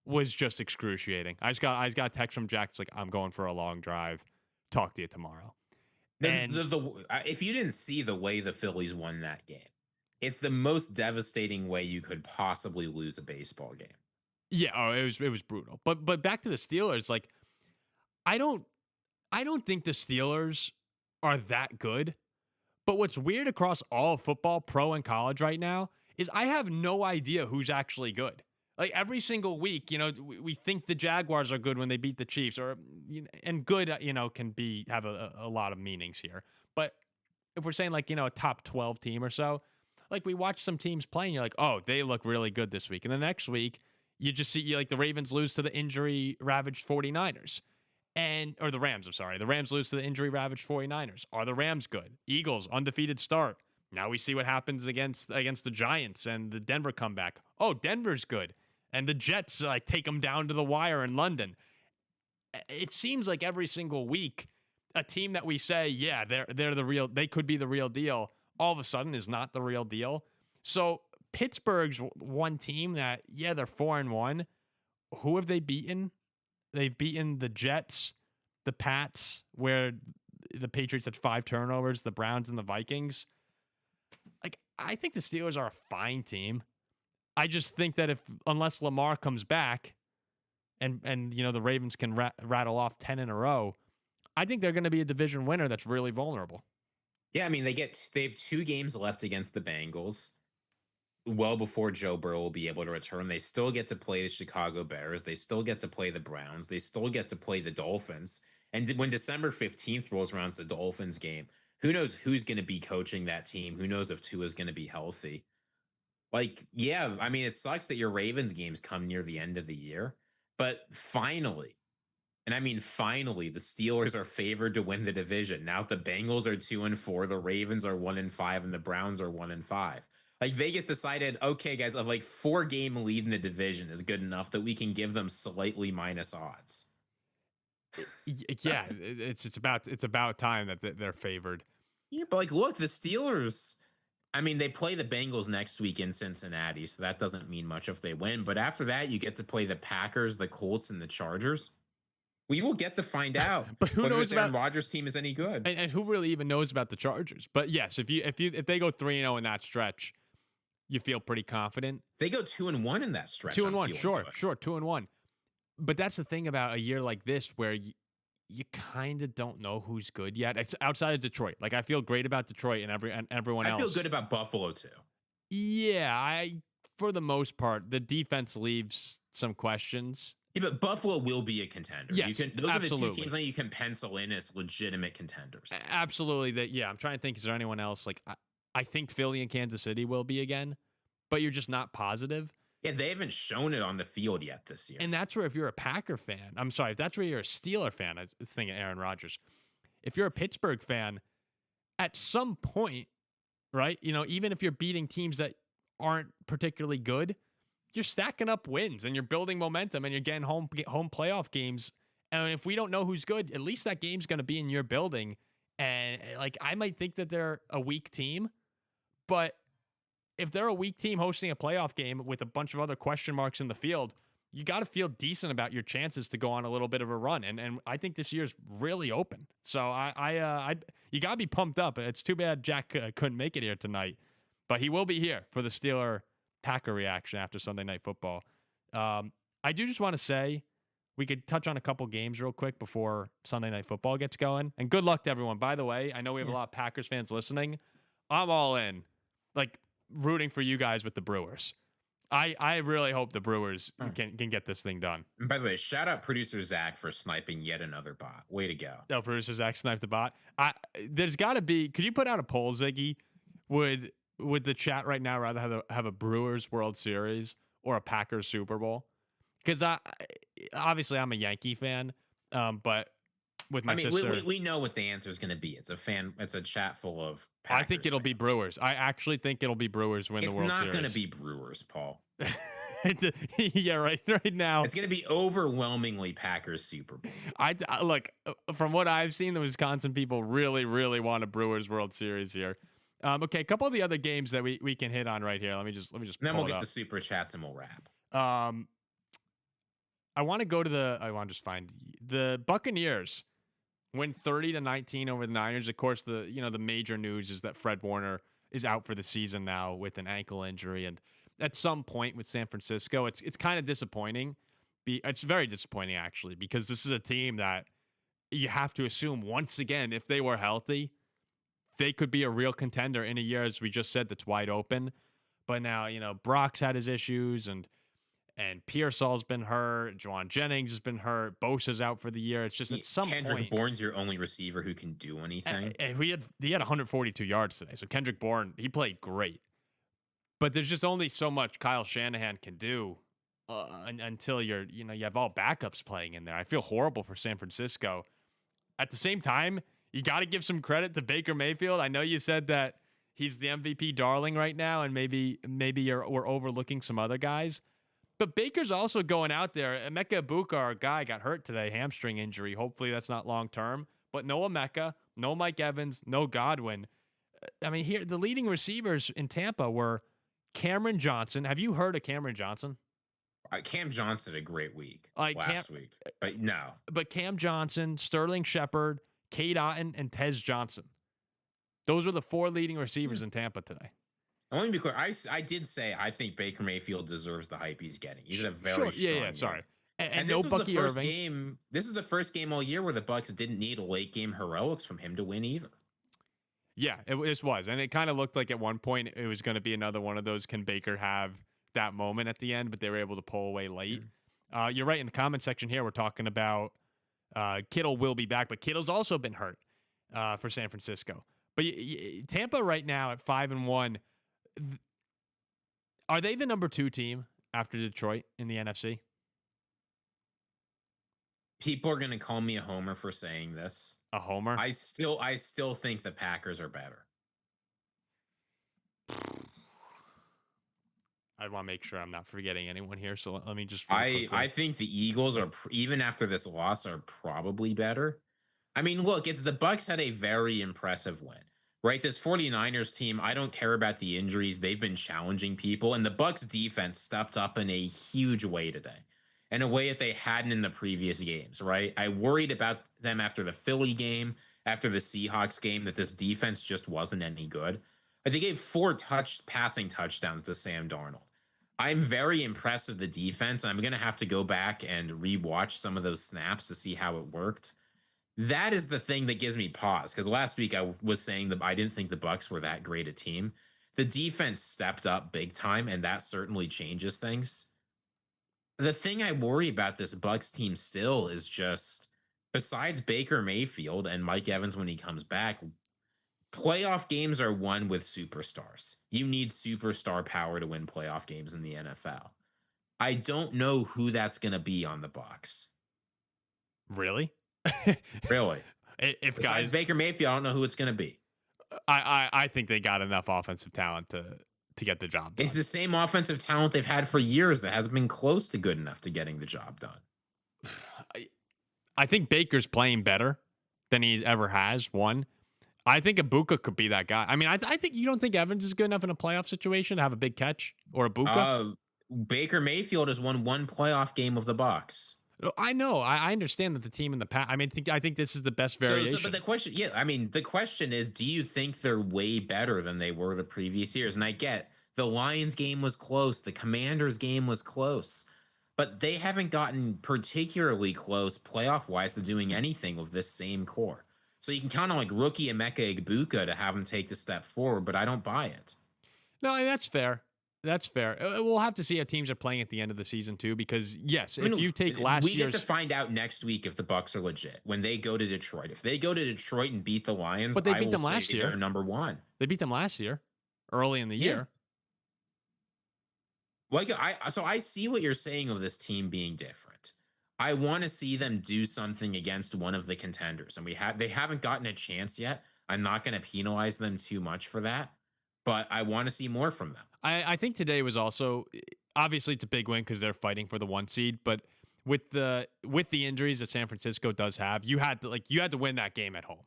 was just excruciating. I just got a text from Jack. It's like, I'm going for a long drive. Talk to you tomorrow. If you didn't see the way the Phillies won that game, it's the most devastating way you could possibly lose a baseball game. Yeah, it was brutal. But back to the Steelers, I don't think the Steelers are that good. But what's weird across all of football, pro and college right now, is I have no idea who's actually good. Every single week, we think the Jaguars are good when they beat the Chiefs, and good, can have a lot of meanings here. But if we're saying a top 12 team or so, we watch some teams playing, you're like, oh, they look really good this week. And the next week, you just see the Ravens lose to the injury-ravaged 49ers. Or the Rams, I'm sorry. The Rams lose to the injury-ravaged 49ers. Are the Rams good? Eagles, undefeated start. Now we see what happens against the Giants and the Denver comeback. Oh, Denver's good. And the Jets take them down to the wire in London. It seems like every single week, a team that we say, yeah, they're the real, they could be the real deal, all of a sudden is not the real deal. So Pittsburgh's one team that, yeah, they're 4-1. Who have they beaten? They've beaten the Jets, the Pats, where the Patriots had 5 turnovers, the Browns and the Vikings. I think the Steelers are a fine team. I just think that unless Lamar comes back and the Ravens can rattle off 10 in a row, I think they're going to be a division winner that's really vulnerable. Yeah, I mean, they have 2 games left against the Bengals. Well before Joe Burrow will be able to return. They still get to play the Chicago Bears. They still get to play the Browns. They still get to play the Dolphins. And when December 15th rolls around, it's the Dolphins game. Who knows who's going to be coaching that team? Who knows if Tua's going to be healthy? Yeah, I mean, it sucks that your Ravens games come near the end of the year. But finally, and I mean finally, the Steelers are favored to win the division. Now the Bengals are 2-4, the Ravens are 1-5, and the Browns are 1-5. Like Vegas decided, okay, guys, of like 4-game lead in the division is good enough that we can give them slightly minus odds. Yeah, it's about time that they're favored. Yeah, but like, look, the Steelers. I mean, they play the Bengals next week in Cincinnati, so that doesn't mean much if they win. But after that, you get to play the Packers, the Colts, and the Chargers. We will get to find out But who whether knows this Aaron about Rodgers team is any good. and who really even knows about the Chargers? But yes, if they go 3-0 in that stretch, you feel pretty confident. They go 2-1 in that stretch. 2-1, sure, 2-1. But that's the thing about a year like this where you kind of don't know who's good yet. It's outside of Detroit. Like I feel great about Detroit and everyone else. I feel good about Buffalo too. Yeah, for the most part, the defense leaves some questions. Yeah, but Buffalo will be a contender. Yes, those absolutely. are the two teams that you can pencil in as legitimate contenders. Absolutely. I'm trying to think. Is there anyone else? Like I think Philly and Kansas City will be again, but you're just not positive. Yeah, they haven't shown it on the field yet this year. And that's where if you're a Packer fan, I'm sorry, if that's where you're a Steeler fan, I was thinking Aaron Rodgers. If you're a Pittsburgh fan, at some point, right? Even if you're beating teams that aren't particularly good, you're stacking up wins and you're building momentum and you're getting home playoff games. And if we don't know who's good, at least that game's going to be in your building. And like I might think that they're a weak team, but if they're a weak team hosting a playoff game with a bunch of other question marks in the field, you got to feel decent about your chances to go on a little bit of a run. And I think this year's really open. So you got to be pumped up. It's too bad Jack couldn't make it here tonight, but he will be here for the Steeler Packer reaction after Sunday Night Football. I do just want to say we could touch on a couple games real quick before Sunday Night Football gets going. And good luck to everyone. By the way, I know we have a lot of Packers fans listening. I'm all in. Like, rooting for you guys with the Brewers. I really hope the Brewers can get this thing done. And by the way, shout out producer Zach for sniping yet another bot. Way to go. No, producer Zach sniped the bot. There's got to be. Could you put out a poll, Ziggy? Would the chat right now rather have a Brewers World Series or a Packers Super Bowl? Because obviously I'm a Yankee fan, but with my sister, we know what the answer is going to be. It's a chat full of Packers I think it'll be Brewers. I actually think it'll be Brewers win the World Series. It's not going to be Brewers, Paul. Yeah, right now. It's going to be overwhelmingly Packers Super Bowl. Look, from what I've seen, the Wisconsin people really, really want a Brewers World Series here. Okay, a couple of the other games that we can hit on right here. Let me just. And then we'll get to super chats and we'll wrap. I want to just find the Buccaneers win 30-19 over the Niners. Of course, the major news is that Fred Warner is out for the season now with an ankle injury, and at some point with San Francisco, it's kind of disappointing. It's very disappointing actually, because this is a team that you have to assume once again, if they were healthy, they could be a real contender in a year, as we just said, that's wide open. But now, Brock's had his issues, and Pearsall's been hurt. Juwan Jennings has been hurt. Bosa's out for the year. It's just at some point. Kendrick Bourne's your only receiver who can do anything. And he had 142 yards today. So Kendrick Bourne, he played great. But there's just only so much Kyle Shanahan can do until you have all backups playing in there. I feel horrible for San Francisco. At the same time, you got to give some credit to Baker Mayfield. I know you said that he's the MVP darling right now, and maybe we're overlooking some other guys. But Baker's also going out there. Emeka Egbuka, our guy, got hurt today, hamstring injury. Hopefully that's not long term. But no Emeka, no Mike Evans, no Godwin. I mean, here the leading receivers in Tampa were Cameron Johnson. Have you heard of Cameron Johnson? Cam Johnson had a great week last week, but no. But Cam Johnson, Sterling Shepard, Cade Otton, and Tez Johnson. Those were the four leading receivers in Tampa today. I want to be clear. I did say I think Baker Mayfield deserves the hype he's getting. He's a very strong yeah. Sorry, and this no was Bucky the first Irving. game. This is the first game all year where the Bucs didn't need late game heroics from him to win either. Yeah, this was, and it kind of looked like at one point it was going to be another one of those. Can Baker have that moment at the end? But they were able to pull away late. You're right. In the comment section here, we're talking about Kittle will be back, but Kittle's also been hurt for San Francisco. But Tampa right now at 5-1. Are they the number 2 team after Detroit in the NFC? People are going to call me a homer for saying this. A homer? I still think the Packers are better. I want to make sure I'm not forgetting anyone here. So let me just really I quickly. think the Eagles are even after this loss are probably better. I mean, look, it's the Bucks had a very impressive win. Right? This 49ers team, I don't care about the injuries. They've been challenging people and the Bucks defense stepped up in a huge way today. In a way that they hadn't in the previous games, right? I worried about them after the Philly game, after the Seahawks game that this defense just wasn't any good. But they gave 4 passing touchdowns to Sam Darnold. I'm very impressed with the defense. I'm going to have to go back and rewatch some of those snaps to see how it worked. That is the thing that gives me pause because last week I was saying that I didn't think the Bucks were that great a team. The defense stepped up big time, and that certainly changes things. The thing I worry about this Bucks team still is just besides Baker Mayfield and Mike Evans when he comes back, playoff games are won with superstars. You need superstar power to win playoff games in the NFL. I don't know who that's going to be on the Bucks. Really? Really? If Besides guys, Baker Mayfield, I don't know who it's going to be. I think they got enough offensive talent to get the job It's done. the same offensive talent they've had for years that hasn't been close to good enough to getting the job done. I think Baker's playing better than he ever has. One, I think Ibuka could be that guy. I mean, I think you don't think Evans is good enough in a playoff situation to have a big catch or Ibuka. Uh, Baker Mayfield has won one playoff game of the Bucks. I know. I understand that the team in the past. I mean, I think this is the best variation. But the question, yeah, I mean, the question is, do you think they're way better than they were the previous years? And I get the Lions game was close, the Commanders game was close, but they haven't gotten particularly close playoff wise to doing anything with this same core. So you can count on like rookie Emeka Egbuka to have him take the step forward, but I don't buy it. No, that's fair. That's fair. We'll have to see how teams are playing at the end of the season too, because yes, I mean, if you take last we year's, get to find out next week if the Bucks are legit when they go to Detroit. If they go to Detroit and beat the Lions, but they I beat will them say last year. they're number one. They beat them last year, early in the year. Like I see what you're saying of this team being different. I want to see them do something against one of the contenders, and they haven't gotten a chance yet. I'm not going to penalize them too much for that, but I want to see more from them. I think today was also obviously it's a big win because they're fighting for the 1 seed, but with the injuries that San Francisco does have, you had to win that game at home.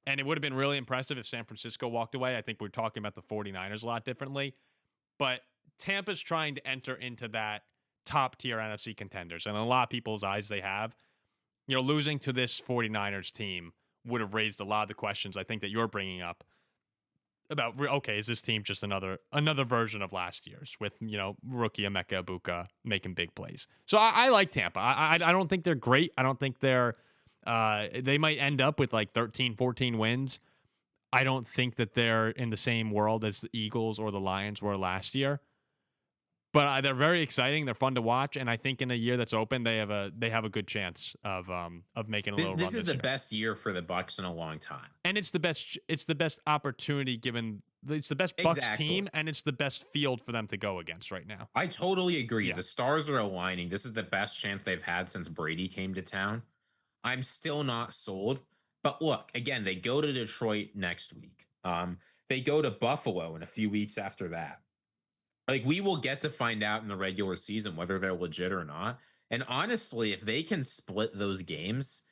And it would have been really impressive if San Francisco walked away. I think we're talking about the 49ers a lot differently. But Tampa's trying to enter into that top tier NFC contenders. And in a lot of people's eyes they have. Losing to this 49ers team would have raised a lot of the questions I think that you're bringing up about, okay, is this team just another version of last year's with, rookie Emeka Egbuka making big plays? So I like Tampa. I don't think they're great. I don't think they might end up with like 13, 14 wins. I don't think that they're in the same world as the Eagles or the Lions were last year. But they're very exciting. They're fun to watch, and I think in a year that's open, they have a good chance of making a little run. This is the year. best year for the Bucks in a long time, and it's the best opportunity given. It's the best Bucks team, and it's the best field for them to go against right now. I totally agree. Yeah. The stars are aligning. This is the best chance they've had since Brady came to town. I'm still not sold, but look, again, they go to Detroit next week. They go to Buffalo in a few weeks after that. Like, we will get to find out in the regular season whether they're legit or not. And honestly, if they can split those games,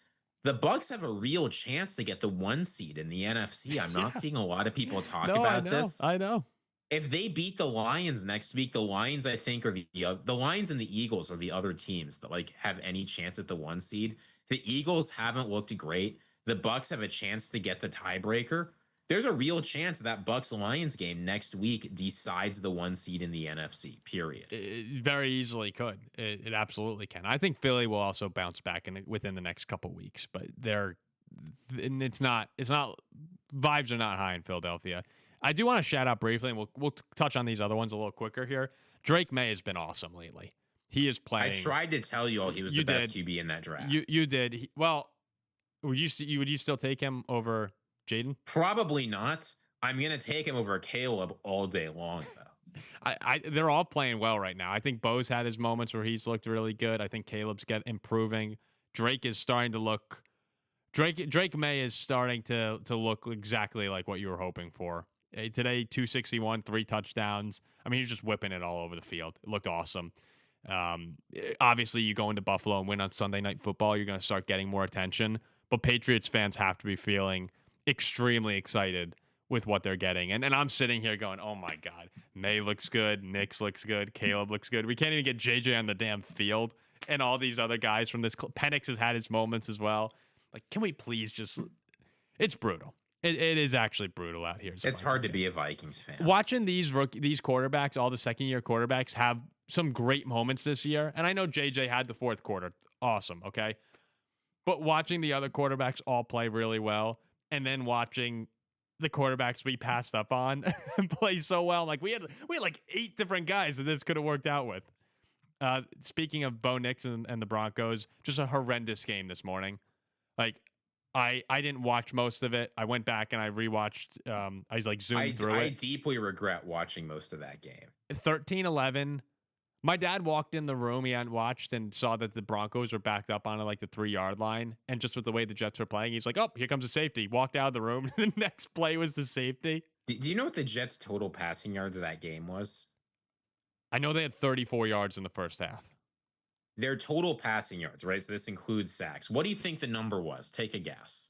the Bucks have a real chance to get the 1 seed in the NFC. I'm not seeing a lot of people talk about this. I know. If they beat the Lions next week, the Lions, I think, are the Lions and the Eagles are the other teams that like have any chance at the 1 seed. The Eagles haven't looked great. The Bucks have a chance to get the tiebreaker. There's a real chance that Bucks-Lions game next week decides the 1 seed in the NFC, period. It very easily could. It absolutely can. I think Philly will also bounce back within the next couple weeks, but it's not vibes are not high in Philadelphia. I do want to shout out briefly, and we'll touch on these other ones a little quicker here. Drake May has been awesome lately. He is playing. I tried to tell you all he was the best QB in that draft. You did. Would you still take him over Jaden? Probably not. I'm gonna take him over Caleb all day long, though. They're all playing well right now. I think Bo's had his moments where he's looked really good. I think Caleb's improving. Drake is starting to look. Drake May is starting to look exactly like what you were hoping for Today, 261, 3 touchdowns. I mean, he was just whipping it all over the field. It looked awesome. Obviously, you go into Buffalo and win on Sunday Night Football, you're going to start getting more attention. But Patriots fans have to be feeling extremely excited with what they're getting. And I'm sitting here going, oh my God, May looks good, Nix looks good, Caleb looks good. We can't even get JJ on the damn field. And all these other guys from this. Penix has had his moments as well. Like, can we please just. It's brutal. It is actually brutal out here. It's hard to be a Vikings fan. Watching these quarterbacks, all the second-year quarterbacks, have some great moments this year. And I know JJ had the fourth quarter. Awesome, okay? But watching the other quarterbacks all play really well, and then watching the quarterbacks we passed up on play so well. Like we had like 8 different guys that this could have worked out with. Speaking of Bo Nix and the Broncos, just a horrendous game this morning. Like, I didn't watch most of it. I went back and I rewatched. I was like zoomed through it. I deeply regret watching most of that game. 13-11. My dad walked in the room he hadn't watched and saw that the Broncos were backed up on like the 3-yard line. And just with the way the Jets were playing, he's like, oh, here comes a safety. Walked out of the room. The next play was the safety. Do you know what the Jets' total passing yards of that game was? I know they had 34 yards in the first half. Their total passing yards, right? So this includes sacks. What do you think the number was? Take a guess.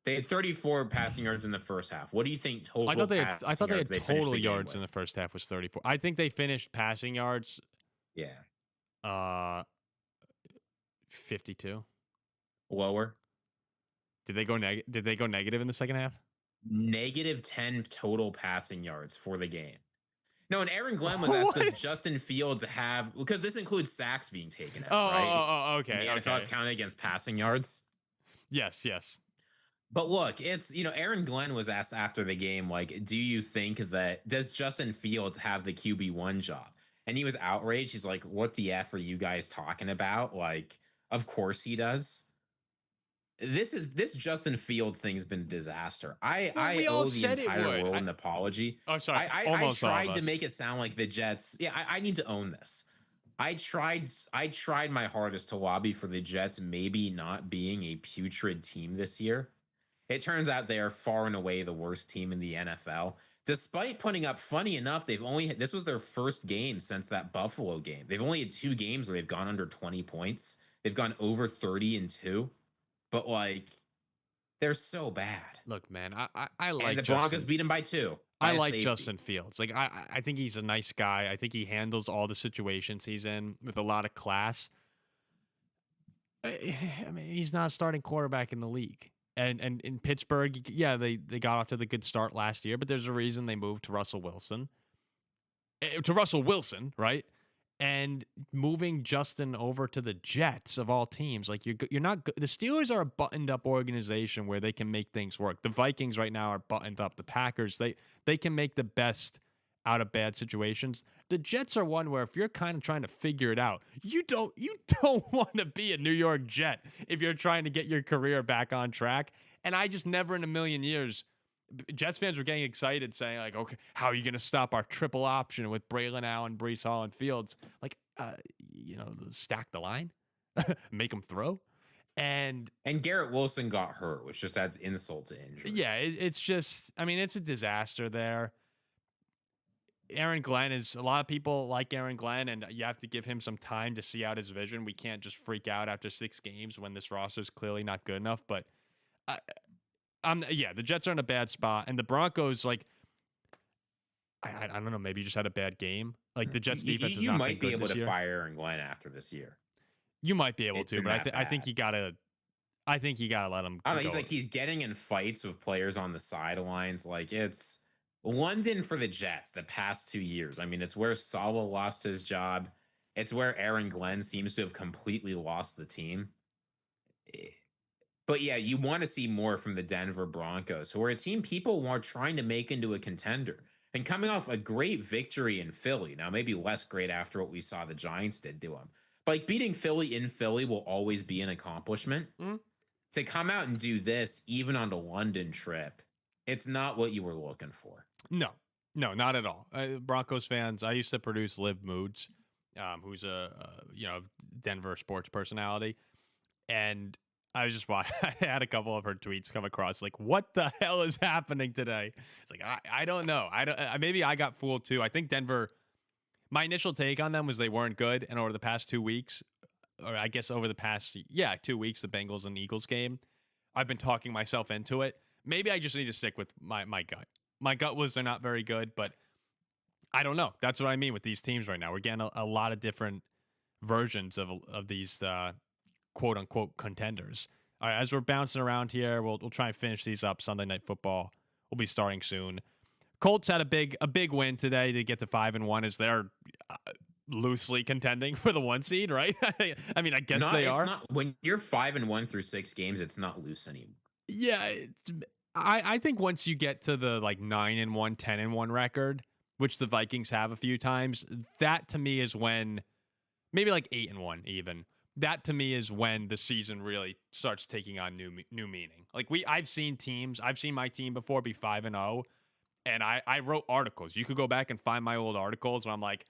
They had 34 passing yards in the first half. What do you think total? I thought they had total yards in the first half was 34. I think they finished passing yards. Yeah. 52. Lower. Did they go negative in the second half? -10 total passing yards for the game. No, and Aaron Glenn was asked, does Justin Fields have, because this includes sacks being taken out, right? Okay. And NFL is counted against passing yards. Yes. But look, it's, Aaron Glenn was asked after the game, like, do you think does Justin Fields have the QB1 job? And he was outraged. He's like, what the F are you guys talking about? Like, of course he does. This Justin Fields thing has been a disaster. I owe the entire world an apology. Oh, sorry. I tried to make it sound like the Jets. Yeah, I need to own this. I tried my hardest to lobby for the Jets maybe not being a putrid team this year. It turns out they are far and away the worst team in the NFL. Despite putting up, funny enough, this was their first game since that Buffalo game. They've only had 2 games where they've gone under 20 points. They've gone over 30 in 2. But, like, they're so bad. Look, man, I like and the Broncos beat him by 2. I like Justin Fields. Like, I think he's a nice guy. I think he handles all the situations he's in with a lot of class. I mean, he's not a starting quarterback in the league. And in Pittsburgh, yeah, they got off to the good start last year, but there's a reason they moved to Russell Wilson. Right? And moving Justin over to the Jets of all teams, like you're not. The Steelers are a buttoned up organization where they can make things work. The Vikings right now are buttoned up. The Packers, they can make the best out of bad situations. The Jets are one where if you're kind of trying to figure it out, you don't want to be a New York Jet if you're trying to get your career back on track. And I just never in a million years. Jets fans were getting excited saying, like, okay, how are you going to stop our triple option with Braylon Allen, Breece Hall, and Fields? Like, stack the line, make them throw. And Garrett Wilson got hurt, which just adds insult to injury. Yeah, it's just, I mean, it's a disaster there. Aaron Glenn a lot of people like Aaron Glenn, and you have to give him some time to see out his vision. We can't just freak out after 6 games when this roster is clearly not good enough. But the Jets are in a bad spot, and the Broncos, like, I don't know, maybe just had a bad game. Like the Jets defense is not good. You might be able to fire Aaron Glenn after this year. You might be able to, but I think you gotta. I think you gotta let him. I don't know. He's getting in fights with players on the sidelines. Like, it's London for the Jets the past 2 years. I mean, it's where Saleh lost his job. It's where Aaron Glenn seems to have completely lost the team. But yeah, you want to see more from the Denver Broncos, who are a team people are trying to make into a contender. And coming off a great victory in Philly, now maybe less great after what we saw the Giants did to them. But like beating Philly in Philly will always be an accomplishment. Mm-hmm. To come out and do this, even on the London trip, it's not what you were looking for. No, not at all. Broncos fans, I used to produce Liv Moods, who's a Denver sports personality. And I was just watching. I had a couple of her tweets come across. Like, what the hell is happening today? It's like I don't know. I don't. Maybe I got fooled too. I think Denver. My initial take on them was they weren't good, and over the past 2 weeks, or I guess over the past 2 weeks, the Bengals and Eagles game, I've been talking myself into it. Maybe I just need to stick with my gut. My gut was they're not very good, but I don't know. That's what I mean with these teams right now. We're getting a lot of different versions of these quote unquote contenders. All right, as we're bouncing around here, we'll try and finish these up. Sunday Night Football will be starting soon. Colts had a big win today to get to 5-1 as they're loosely contending for the 1 seed, right? I mean, I guess they are. Not when you're 5-1 through 6 games, it's not loose anymore. Yeah, I think once you get to the like 9-1, 10-1 record, which the Vikings have a few times, that to me is when maybe like 8-1 even. That to me is when the season really starts taking on new meaning. Like I've seen my team before be 5-0, and I wrote articles. You could go back and find my old articles where I'm like,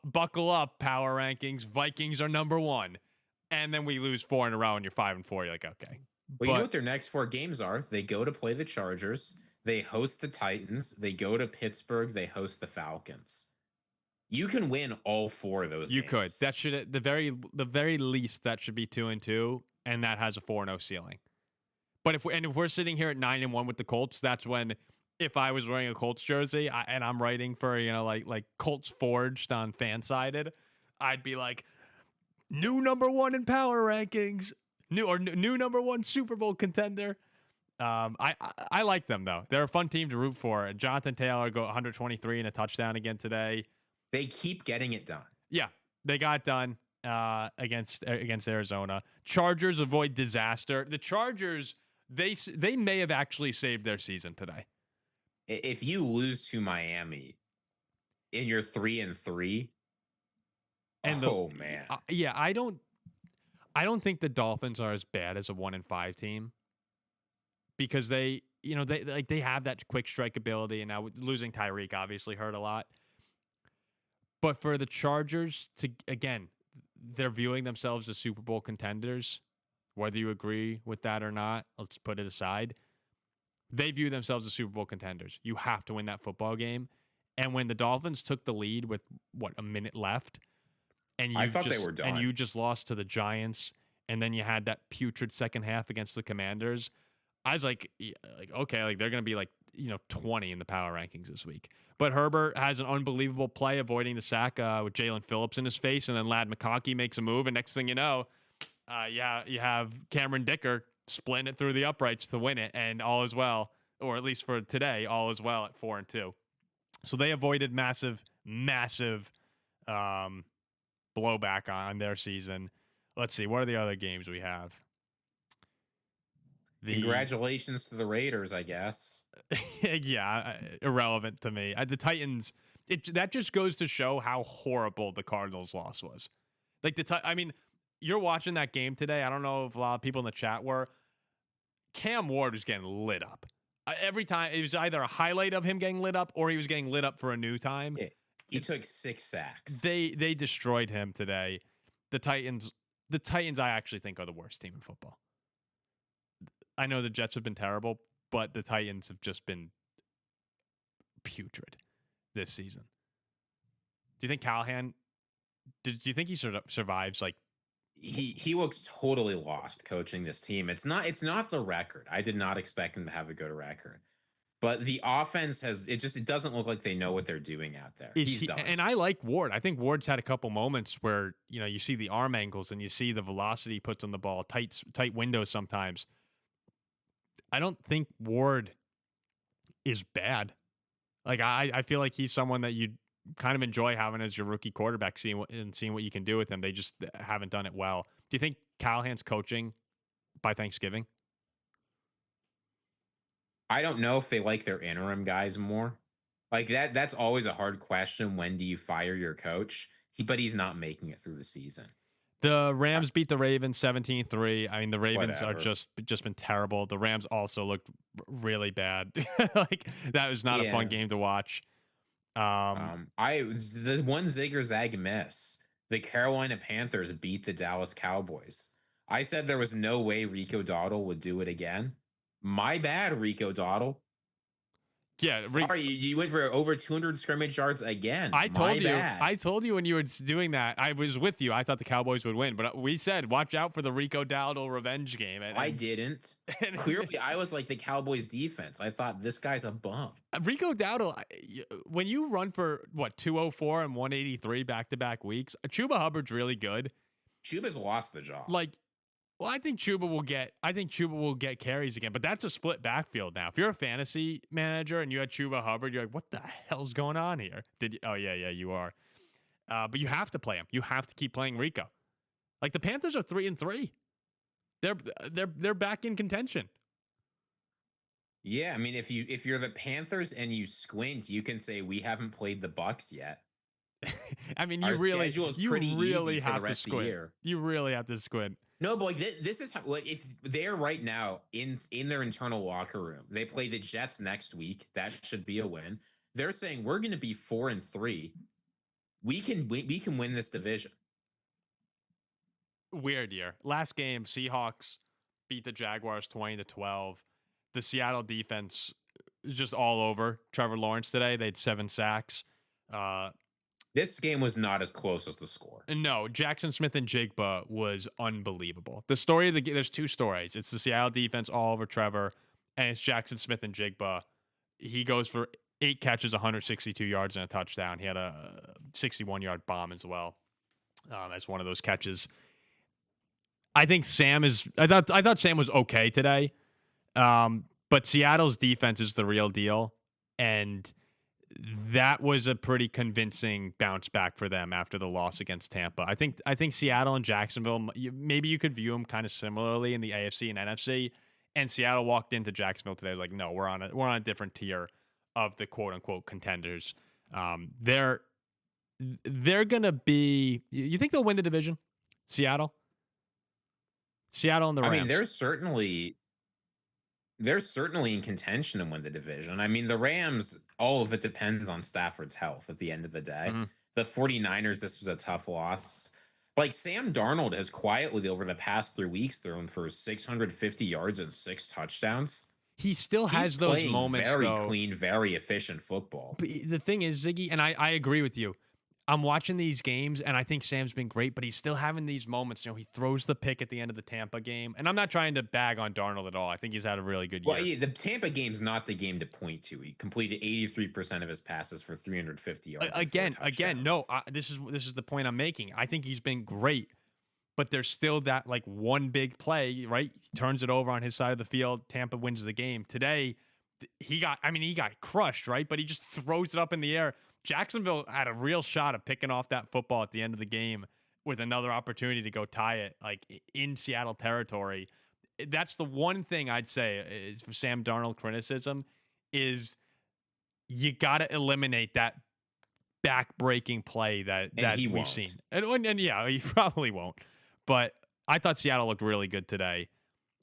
buckle up, power rankings. Vikings are number 1, and then we lose 4 in a row, and you're 5-4. You're like, okay. Well, you know what their next 4 games are? They go to play the Chargers. They host the Titans. They go to Pittsburgh. They host the Falcons. You can win all 4 of those games. You could. That should at the very least that should be 2-2, and that has a 4-0 ceiling. But if we're sitting here at 9-1 with the Colts, that's when if I was wearing a Colts jersey and I'm writing for like Colts Forged on Fansided, I'd be like, new number 1 in power rankings, new number 1 Super Bowl contender. I like them though. They're a fun team to root for. Jonathan Taylor go 123 and a touchdown again today. They keep getting it done. Yeah, they got it done against Arizona. Chargers avoid disaster. The Chargers, they may have actually saved their season today. If you lose to Miami and you're 3-3, man. Yeah, I don't think the Dolphins are as bad as a 1-5 team because they have that quick strike ability, and now losing Tyreek obviously hurt a lot. But for the Chargers they're viewing themselves as Super Bowl contenders. Whether you agree with that or not, let's put it aside. They view themselves as Super Bowl contenders. You have to win that football game. And when the Dolphins took the lead with a minute left, and I thought they were done, and you just lost to the Giants, and then you had that putrid second half against the Commanders, I was like okay, like they're gonna be 20 in the power rankings this week. But Herbert has an unbelievable play avoiding the sack with Jalen Phillips in his face, and then Ladd McConkey makes a move, and next thing you know, you have Cameron Dicker splitting it through the uprights to win it, and all is well, or at least for today, all is well at 4-2. So they avoided massive blowback on their season. Let's see, what are the other games we have? Congratulations to the Raiders, I guess. Yeah, irrelevant to me. The Titans, that just goes to show how horrible the Cardinals' loss was. Like you're watching that game today. I don't know if a lot of people in the chat were. Cam Ward was getting lit up. Every time, it was either a highlight of him getting lit up or he was getting lit up for a new time. Yeah, he took 6 sacks. They destroyed him today. The Titans, I actually think are the worst team in football. I know the Jets have been terrible, but the Titans have just been putrid this season. Do you think Callahan? Do you think he survives? Like he looks totally lost coaching this team. It's not the record. I did not expect him to have a good record, but the offense it doesn't look like they know what they're doing out there. He's done. And I like Ward. I think Ward's had a couple moments where you see the arm angles and you see the velocity he puts on the ball, tight windows sometimes. I don't think Ward is bad. Like I feel like he's someone that you kind of enjoy having as your rookie quarterback, seeing what you can do with him. They just haven't done it well. Do you think Callahan's coaching by Thanksgiving? I don't know if they like their interim guys more. Like that's always a hard question. When do you fire your coach? But he's not making it through the season. The Rams beat the Ravens 17-3. I mean, the Ravens Whatever. are just been terrible. The Rams also looked really bad. Like that was not a fun game to watch. The one Zigger Zag miss. The Carolina Panthers beat the Dallas Cowboys. I said there was no way Rico Dowdle would do it again. My bad, Rico Dowdle. Yeah, Sorry, you went for over 200 scrimmage yards again. I My told you. bad. I told you when you were doing that. I was with you. I thought the Cowboys would win, but we said watch out for the Rico Dowdle revenge game. I didn't. Clearly, I was like the Cowboys defense. I thought this guy's a bum. Rico Dowdle, when you run for what 204 and 183 back-to-back weeks, Chuba Hubbard's really good. Chuba's lost the job. Like, well, I think Chuba will get carries again, but that's a split backfield now. If you're a fantasy manager and you had Chuba Hubbard, you're like, what the hell's going on here? Oh yeah, you are. But you have to play him. You have to keep playing Rico. Like the Panthers are 3-3. They're back in contention. Yeah, I mean, if you're the Panthers and you squint, you can say we haven't played the Bucs yet. I mean, Our schedule is pretty easy for the have to rest of the squint. year. You really have to squint. No, but like this is how, like, if they're right now in their internal locker room, they play the Jets next week. That should be a win. They're saying we're going to be 4-3. We can win this division. Weird year. Last game, Seahawks beat the Jaguars 20-12. The Seattle defense is just all over Trevor Lawrence today. They had 7 sacks. This game was not as close as the score. No, Jackson Smith and Jigba was unbelievable. The story of the game, there's 2 stories. It's the Seattle defense all over Trevor, and it's Jackson Smith and Jigba. He goes for 8 catches, 162 yards, and a touchdown. He had a 61-yard bomb as well as one of those catches. I think I thought Sam was okay today, but Seattle's defense is the real deal, and that was a pretty convincing bounce back for them after the loss against Tampa. I think Seattle and Jacksonville, maybe you could view them kind of similarly in the AFC and NFC. And Seattle walked into Jacksonville today like, no, we're on a different tier of the quote unquote contenders. They're gonna be. You think they'll win the division? Seattle and the Rams. I mean, they're certainly in contention to win the division. I mean, the Rams, all of it depends on Stafford's health at the end of the day. Mm-hmm. The 49ers, this was a tough loss. Like Sam Darnold has quietly over the past 3 weeks thrown for 650 yards and 6 touchdowns. He still has those moments, very though. Clean, very efficient football. But the thing is, Ziggy, and I agree with you. I'm watching these games, and I think Sam's been great, but he's still having these moments. You know, he throws the pick at the end of the Tampa game, and I'm not trying to bag on Darnold at all. I think he's had a really good year. Well, the Tampa game's not the game to point to. He completed 83% of his passes for 350 yards. Again, no. This is the point I'm making. I think he's been great, but there's still that like one big play, right? He turns it over on his side of the field. Tampa wins the game today. He got crushed, right? But he just throws it up in the air. Jacksonville had a real shot of picking off that football at the end of the game with another opportunity to go tie it, like in Seattle territory. That's the one thing I'd say is for Sam Darnold criticism is you got to eliminate that back-breaking play that we've seen. And yeah, he probably won't. But I thought Seattle looked really good today.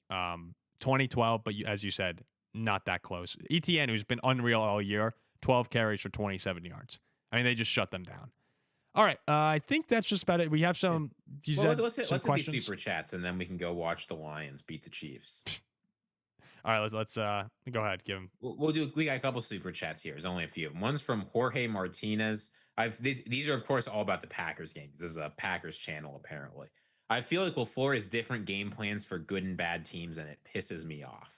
2012, but as you said, not that close. ETN, who's been unreal all year, 12 carries for 27 yards. I mean, they just shut them down. All right, I think that's just about it. We have some. Let's hit these super chats, and then we can go watch the Lions beat the Chiefs. All right, let's go ahead. Give them. We got a couple super chats here. There's only a few. One's from Jorge Martinez. These are of course all about the Packers games. This is a Packers channel apparently. I feel like LaFleur has different game plans for good and bad teams, and it pisses me off.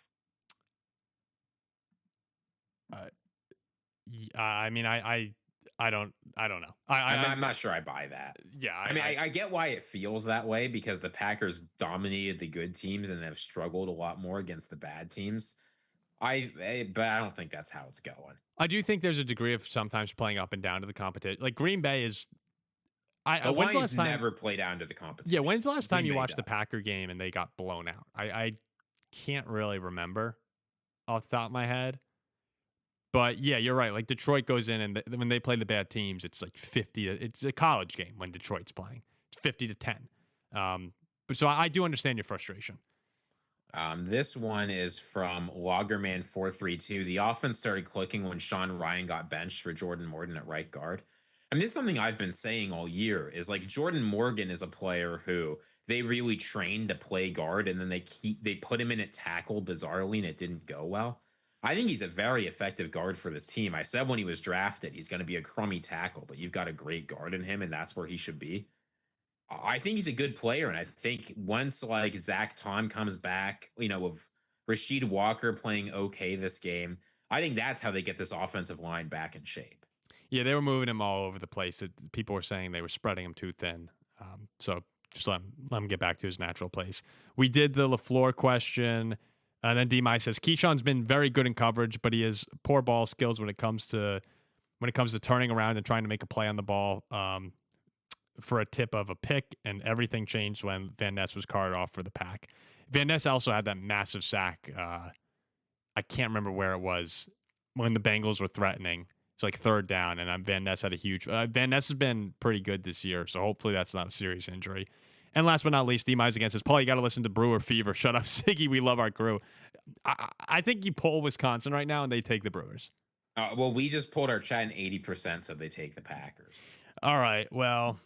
I mean, I don't know. I'm not sure I buy that. Yeah, I get why it feels that way because the Packers dominated the good teams and have struggled a lot more against the bad teams. But I don't think that's how it's going. I do think there's a degree of sometimes playing up and down to the competition. Like Green Bay is. The Lions never play down to the competition. Yeah, when's the last time you watched the Packer game and they got blown out? I can't really remember off the top of my head. But yeah, you're right. Like Detroit goes in and when they play the bad teams, it's like 50. It's a college game when Detroit's playing. It's 50-10. But so I do understand your frustration. This one is from Loggerman432. The offense started clicking when Sean Ryan got benched for Jordan Morgan at right guard. I mean, this is something I've been saying all year is like Jordan Morgan is a player who they really trained to play guard, and then they put him in at tackle bizarrely, and it didn't go well. I think he's a very effective guard for this team. I said when he was drafted, he's going to be a crummy tackle, but you've got a great guard in him, and that's where he should be. I think he's a good player, and I think once like Zach Tom comes back, with Rasheed Walker playing okay this game, I think that's how they get this offensive line back in shape. Yeah, they were moving him all over the place. People were saying they were spreading him too thin. So just let him get back to his natural place. We did the LaFleur question. And then D-My says, Keyshawn's been very good in coverage, but he has poor ball skills when it comes to turning around and trying to make a play on the ball for a tip of a pick, and everything changed when Van Ness was carted off for the Pack. Van Ness also had that massive sack. I can't remember where it was when the Bengals were threatening. It's like third down, and Van Ness had a huge. Van Ness has been pretty good this year, so hopefully that's not a serious injury. And last but not least, D-Mize against says, Paul, you got to listen to Brewer Fever. Shut up, Ziggy. We love our crew. I think you poll Wisconsin right now, and they take the Brewers. Well, we just pulled our chat, and 80% said they take the Packers. All right. Well,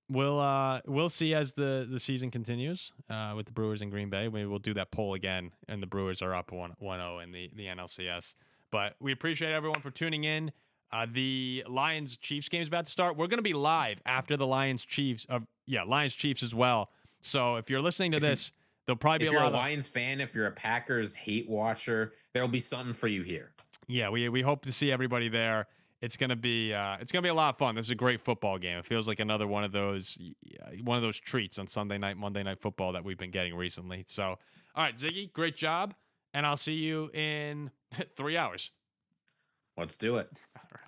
we'll see as the season continues with the Brewers in Green Bay. Maybe we'll do that poll again, and the Brewers are up 1-0 in the NLCS. But we appreciate everyone for tuning in. The Lions-Chiefs game is about to start. We're going to be live after the Lions-Chiefs. Lions-Chiefs as well. So if you're listening to this, there'll probably be if you're a Lions fan, if you're a Packers hate watcher, there'll be something for you here. Yeah, we hope to see everybody there. It's gonna be a lot of fun. This is a great football game. It feels like another one of those treats on Sunday night, Monday Night Football that we've been getting recently. So, all right, Ziggy, great job, and I'll see you in 3 hours. Let's do it. All right.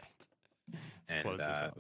Let's and close this out.